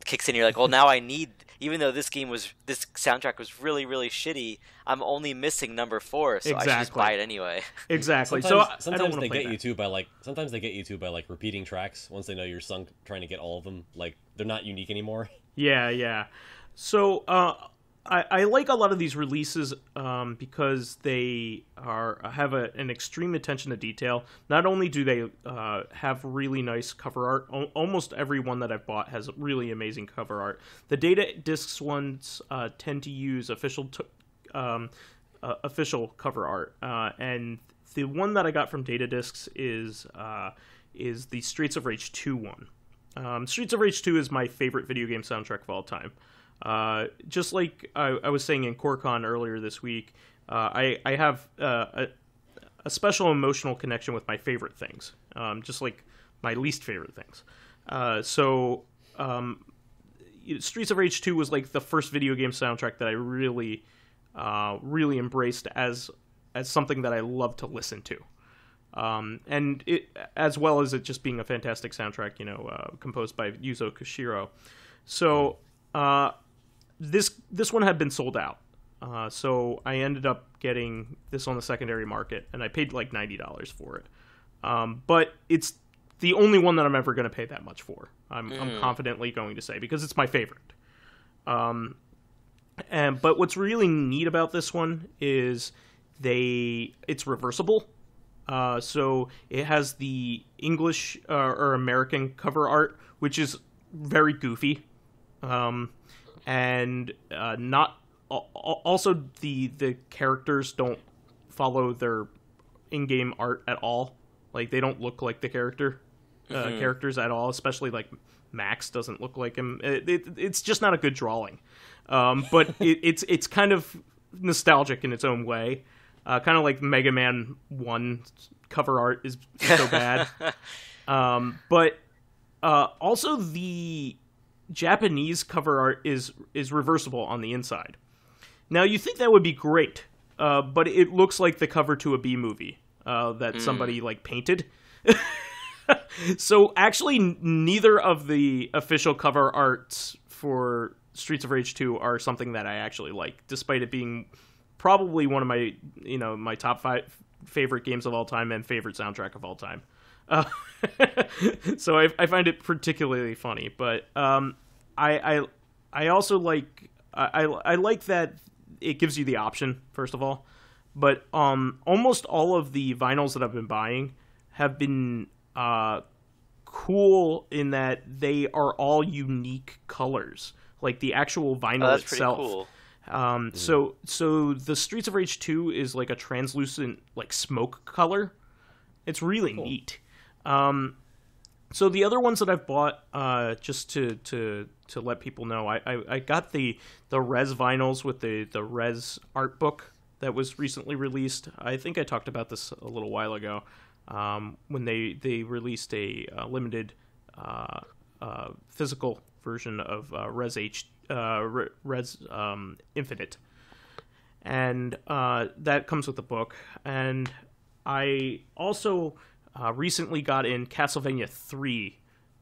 kicks in. You're like, well, now I need. Even though this soundtrack was really, really shitty, I'm only missing number 4, so I should just buy it anyway. Exactly. Sometimes they get you too by like repeating tracks once they know you're sunk trying to get all of them. Like they're not unique anymore. Yeah. So I like a lot of these releases because they have an extreme attention to detail. Not only do they have really nice cover art, almost every one that I've bought has really amazing cover art. The Data Discs ones tend to use official cover art, and the one that I got from Data Discs is the Streets of Rage 2 one. Streets of Rage 2 is my favorite video game soundtrack of all time. Just like I was saying in CoreCon earlier this week, I have a special emotional connection with my favorite things, just like my least favorite things. Streets of Rage 2 was like the first video game soundtrack that I really embraced as something that I love to listen to. And it, as well as it just being a fantastic soundtrack, composed by Yuzo Koshiro. So, this one had been sold out. So I ended up getting this on the secondary market, and I paid like $90 for it. But it's the only one that I'm ever going to pay that much for. I'm confidently going to say, because it's my favorite. But what's really neat about this one is it's reversible. So it has the English or American cover art, which is very goofy. And not also the characters don't follow their in-game art at all. Like they don't look like the characters at all. Especially like Max doesn't look like him. It's just not a good drawing. But it's kind of nostalgic in its own way. Kind of like Mega Man 1 cover art is so bad. But also the Japanese cover art is reversible on the inside. Now you think that would be great, but it looks like the cover to a B movie that somebody like painted. So actually, neither of the official cover arts for Streets of Rage 2 are something that I actually like, despite it being probably one of my my top 5 favorite games of all time and favorite soundtrack of all time. So I find it particularly funny, but I also like I like that it gives you the option, first of all. But almost all of the vinyls that I've been buying have been cool in that they are all unique colors, like the actual vinyl itself. Pretty cool. So the Streets of Rage 2 is like a translucent like smoke color. It's really neat. So the other ones that I've bought, just to let people know, I got the Res vinyls with the Res art book that was recently released. I think I talked about this a little while ago, when they released a limited physical version of Res Infinite, and that comes with the book. And I also recently got in Castlevania 3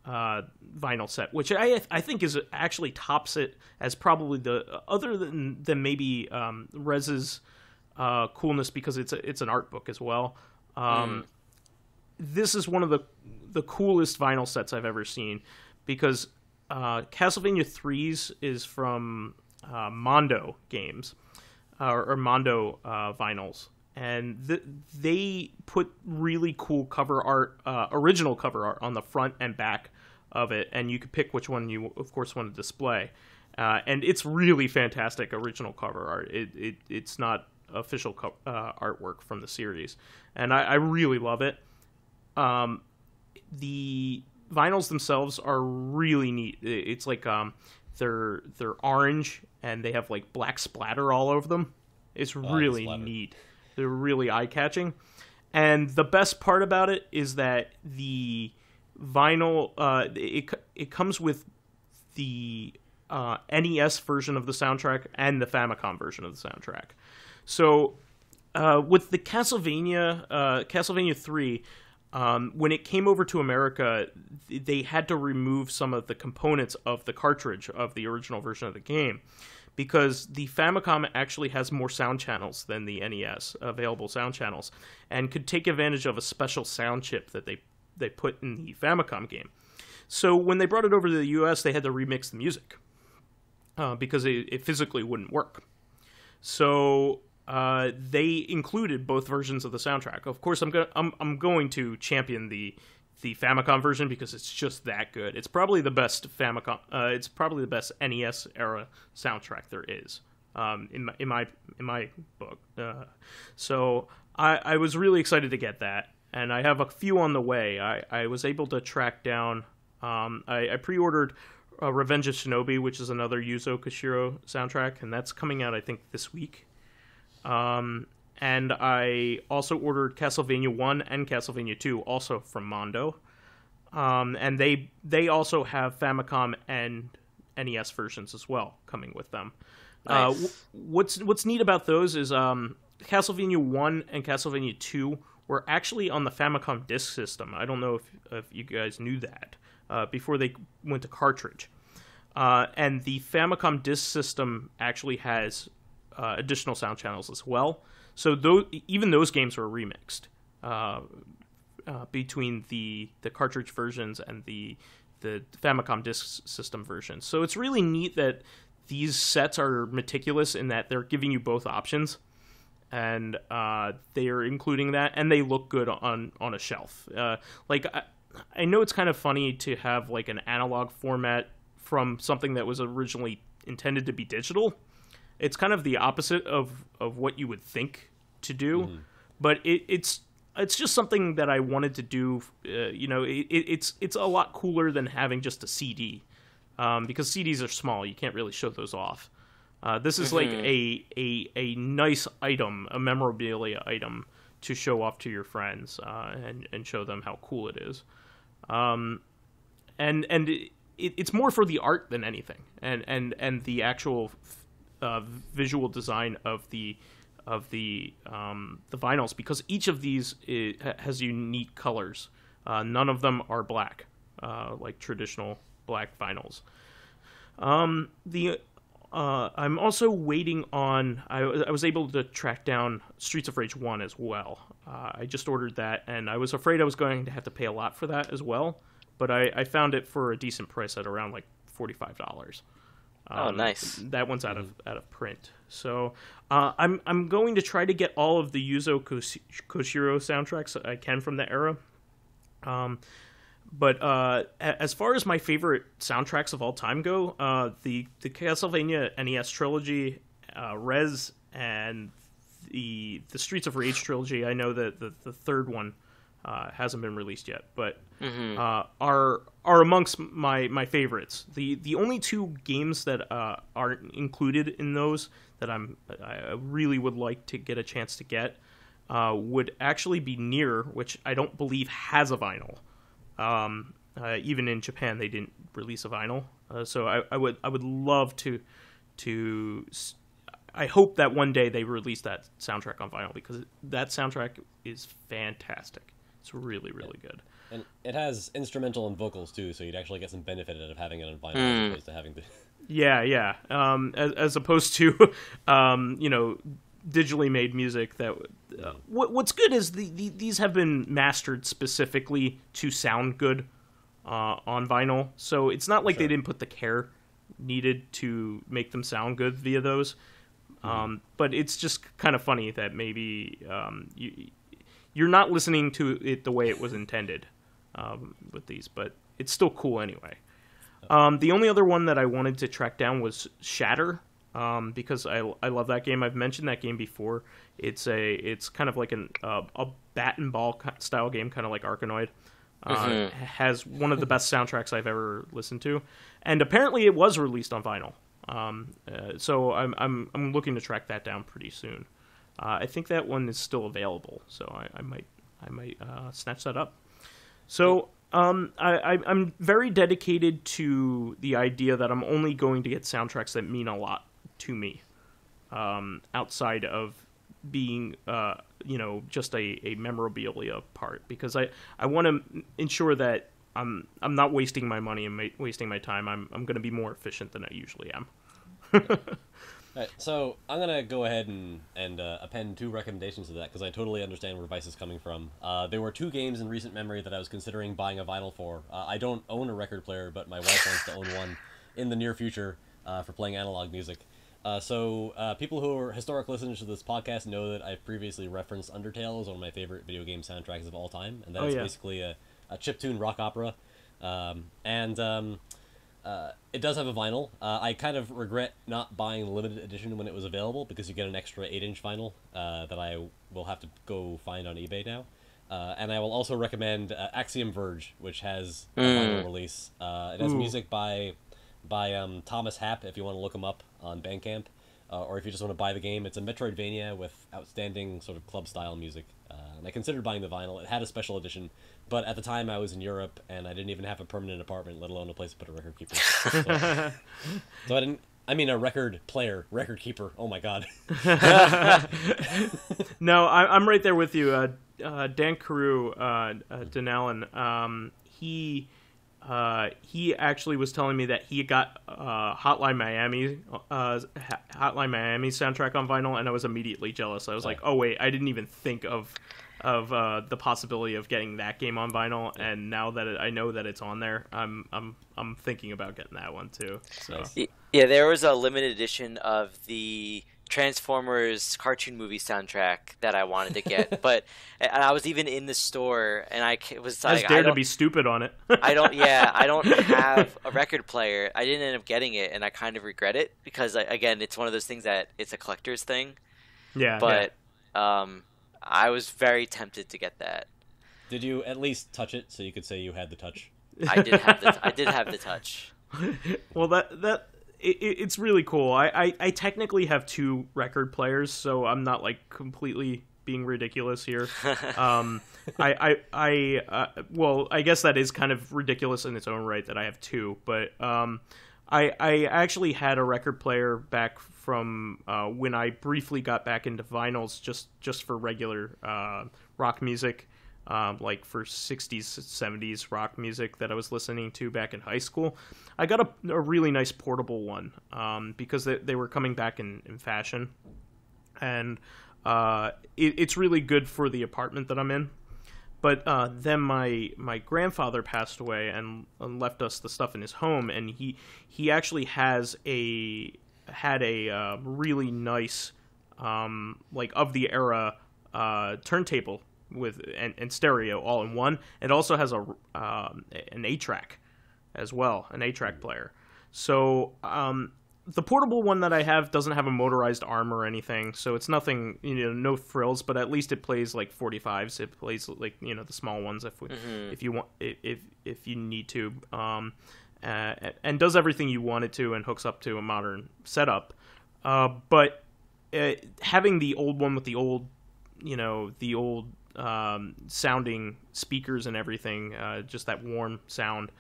vinyl set, which I think is actually tops it as probably the other than maybe Res's coolness, because it's an art book as well. This is one of the coolest vinyl sets I've ever seen, because Castlevania 3's is from Mondo Games, or Mondo Vinyls. And they put really cool cover art, original cover art on the front and back of it, and you could pick which one you, of course, want to display. And it's really fantastic original cover art. It's not official artwork from the series, and I really love it. The vinyls themselves are really neat. It's like they're orange and they have like black splatter all over them. It's really neat. They're really eye-catching. And the best part about it is that the vinyl, it comes with the NES version of the soundtrack and the Famicom version of the soundtrack. So with the Castlevania 3, when it came over to America, they had to remove some of the components of the cartridge of the original version of the game, because the Famicom actually has more sound channels than the NES, available sound channels, and could take advantage of a special sound chip that they put in the Famicom game. So when they brought it over to the US, they had to remix the music because it physically wouldn't work. So they included both versions of the soundtrack. Of course, I'm going to champion the Famicom version because it's just that good. It's probably the best Famicom. It's probably the best NES era soundtrack there is, in my book. So I was really excited to get that, and I have a few on the way. I was able to track down. I pre-ordered Revenge of Shinobi, which is another Yuzo Koshiro soundtrack, and that's coming out I think this week. And I also ordered Castlevania 1 and Castlevania 2, also from Mondo. And they also have Famicom and NES versions as well coming with them. Nice. What's neat about those is Castlevania 1 and Castlevania 2 were actually on the Famicom disk system. I don't know if you guys knew that, before they went to cartridge. And the Famicom disk system actually has additional sound channels as well. So even those games were remixed between the cartridge versions and the Famicom disk system versions. So it's really neat that these sets are meticulous in that they're giving you both options, and they are including that, and they look good on a shelf. I know it's kind of funny to have like an analog format from something that was originally intended to be digital. It's kind of the opposite of what you would think to do, but it's just something that I wanted to do. It's a lot cooler than having just a CD, because CDs are small. You can't really show those off. This is like a nice item, a memorabilia item to show off to your friends and show them how cool it is. It's more for the art than anything, and the actual visual design of the vinyls, because each of these has unique colors. None of them are black, like traditional black vinyls. I'm also waiting on. I was able to track down Streets of Rage 1 as well. I just ordered that, and I was afraid I was going to have to pay a lot for that as well, but I found it for a decent price at around like $45. Oh, nice. That one's out of print. So I'm going to try to get all of the Yuzo Koshiro soundtracks I can from that era. But as far as my favorite soundtracks of all time go, the Castlevania NES trilogy, Rez, and the Streets of Rage trilogy, I know that the third one hasn't been released yet, but are amongst my favorites. The only two games that aren't included in those that I really would like to get a chance to get would actually be Nier, which I don't believe has a vinyl. Even in Japan, they didn't release a vinyl. So I would love to. I hope that one day they release that soundtrack on vinyl, because that soundtrack is fantastic. It's really, really good. And it has instrumental and vocals too, so you'd actually get some benefit out of having it on vinyl as opposed to having to. Yeah. As opposed to, digitally made music. That what's good is these have been mastered specifically to sound good on vinyl. So it's not like Sure. they didn't put the care needed to make them sound good via those. But it's just kind of funny that maybe you're not listening to it the way it was intended with these, but it's still cool anyway. The only other one that I wanted to track down was Shatter, because I love that game. I've mentioned that game before. It's kind of like a bat and ball style game, kind of like Arkanoid. Has one of the best soundtracks I've ever listened to, and apparently it was released on vinyl. So I'm looking to track that down pretty soon. I think that one is still available, so I might snatch that up. So I'm very dedicated to the idea that I'm only going to get soundtracks that mean a lot to me, outside of being just a memorabilia part, because I want to ensure that I'm not wasting my money and wasting my time. I'm going to be more efficient than I usually am. Right, so I'm gonna go ahead and append 2 recommendations to that, because I totally understand where Vice is coming from. There were 2 games in recent memory that I was considering buying a vinyl for. I don't own a record player, but my wife wants to own one in the near future for playing analog music. So people who are historic listeners to this podcast know that I've previously referenced Undertale as one of my favorite video game soundtracks of all time, and that is basically a chiptune rock opera. It does have a vinyl. I kind of regret not buying the limited edition when it was available, because you get an extra 8-inch vinyl that I will have to go find on eBay now. And I will also recommend Axiom Verge, which has a vinyl release. It has music by Thomas Happ, if you want to look him up on Bandcamp, or if you just want to buy the game. It's a Metroidvania with outstanding sort of club-style music. And I considered buying the vinyl. It had a special edition, but at the time I was in Europe, and I didn't even have a permanent apartment, let alone a place to put a record keeper. So I didn't... I mean, a record player, record keeper. Oh my god. No, I'm right there with you. Dan Carew, Denellen, he actually was telling me that he got Hotline Miami soundtrack on vinyl, and I was immediately jealous. I was like, oh wait, I didn't even think of the possibility of getting that game on vinyl, and now that I know that it's on there, I'm thinking about getting that one too. So yeah, there was a limited edition of the Transformers cartoon movie soundtrack that I wanted to get, but and I was even in the store, and I was like, I dare to be stupid on it. I don't have a record player. I didn't end up getting it, and I kind of regret it, because again, it's one of those things that it's a collector's thing. Yeah, but I was very tempted to get that. Did you at least touch it so you could say you had the touch? I did have the touch. Well, it's really cool. I technically have 2 record players, so I'm not like completely being ridiculous here. Well, I guess that is kind of ridiculous in its own right that I have 2, but I actually had a record player back from when I briefly got back into vinyls, just for regular rock music. Like for 60s, 70s rock music that I was listening to back in high school. I got a really nice portable one because they were coming back in fashion. And it's really good for the apartment that I'm in. But then my grandfather passed away and left us the stuff in his home, and he actually had a really nice like of the era turntable with and stereo all in one. It also has an 8-track as well, an 8-track player. So the portable one that I have doesn't have a motorized arm or anything, so it's nothing, no frills, but at least it plays like 45s. It plays like the small ones if you want, if you need to, and does everything you want it to, and hooks up to a modern setup. But having the old one with the old sounding speakers and everything, just that warm sound,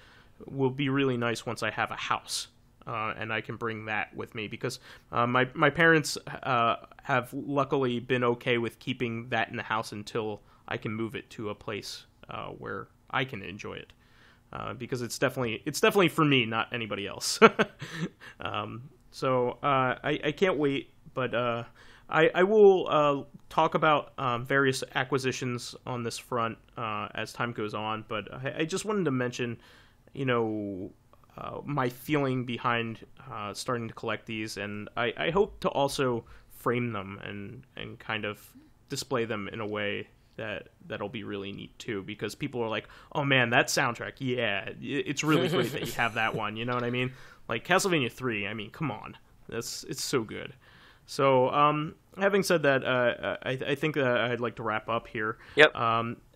will be really nice once I have a house, and I can bring that with me, because my parents have luckily been okay with keeping that in the house until I can move it to a place where I can enjoy it, because it's definitely for me, not anybody else. So I can't wait, but I will talk about various acquisitions on this front as time goes on, but I just wanted to mention my feeling behind starting to collect these, and I hope to also frame them and kind of display them in a way that'll be really neat too, because people are like, oh man, that soundtrack, yeah, it's really great that you have that one, you know what I mean? Like Castlevania 3, I mean, come on, it's so good. So having said that, I think that I'd like to wrap up here. Yep.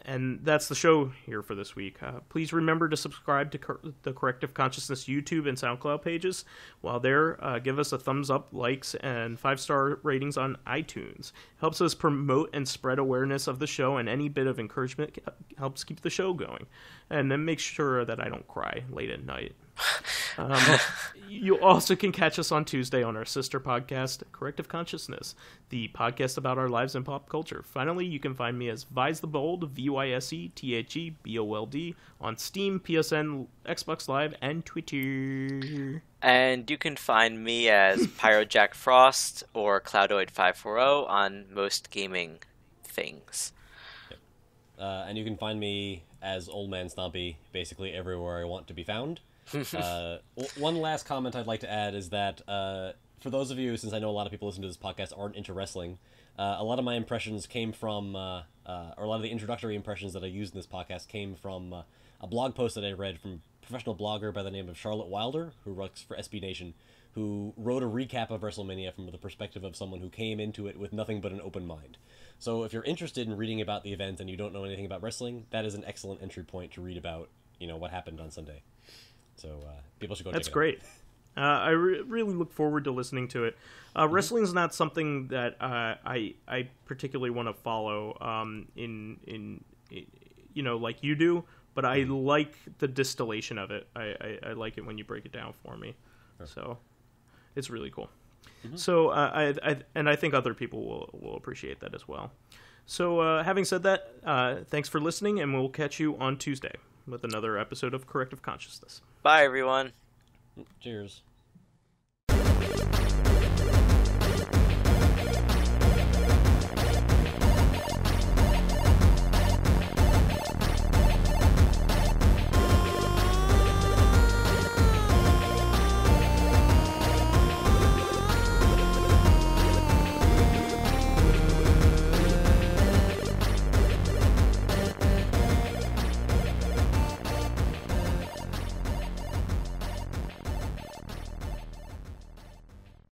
And that's the show here for this week. Please remember to subscribe to the Corrective Consciousness YouTube and SoundCloud pages. While there, give us a thumbs up, likes, and 5-star ratings on iTunes. Helps us promote and spread awareness of the show, and any bit of encouragement helps keep the show going. And then make sure that I don't cry late at night. You also can catch us on Tuesday on our sister podcast, Corrective Consciousness, the podcast about our lives in pop culture. Finally, you can find me as VyseTheBold, VyseTheBold, on Steam, PSN, Xbox Live, and Twitter. And you can find me as PyroJackFrost or Cloudoid540 on most gaming things. And you can find me as OldManStompy basically everywhere I want to be found. One last comment I'd like to add is that for those of you, since I know a lot of people listening to this podcast aren't into wrestling, a lot of my impressions came from, or a lot of the introductory impressions that I used in this podcast came from a blog post that I read from a professional blogger by the name of Charlotte Wilder, who works for SB Nation, who wrote a recap of Wrestlemania from the perspective of someone who came into it with nothing but an open mind. So if you're interested in reading about the event and you don't know anything about wrestling, that is an excellent entry point to read about, what happened on Sunday. So people should go check it out. That's great. I really look forward to listening to it. Wrestling's not something that I particularly want to follow in like you do, but I like the distillation of it. I like it when you break it down for me. Sure. So it's really cool. Mm-hmm. So I think other people will appreciate that as well. So having said that, thanks for listening, and we'll catch you on Tuesday with another episode of Corrective Consciousness. Bye, everyone. Cheers.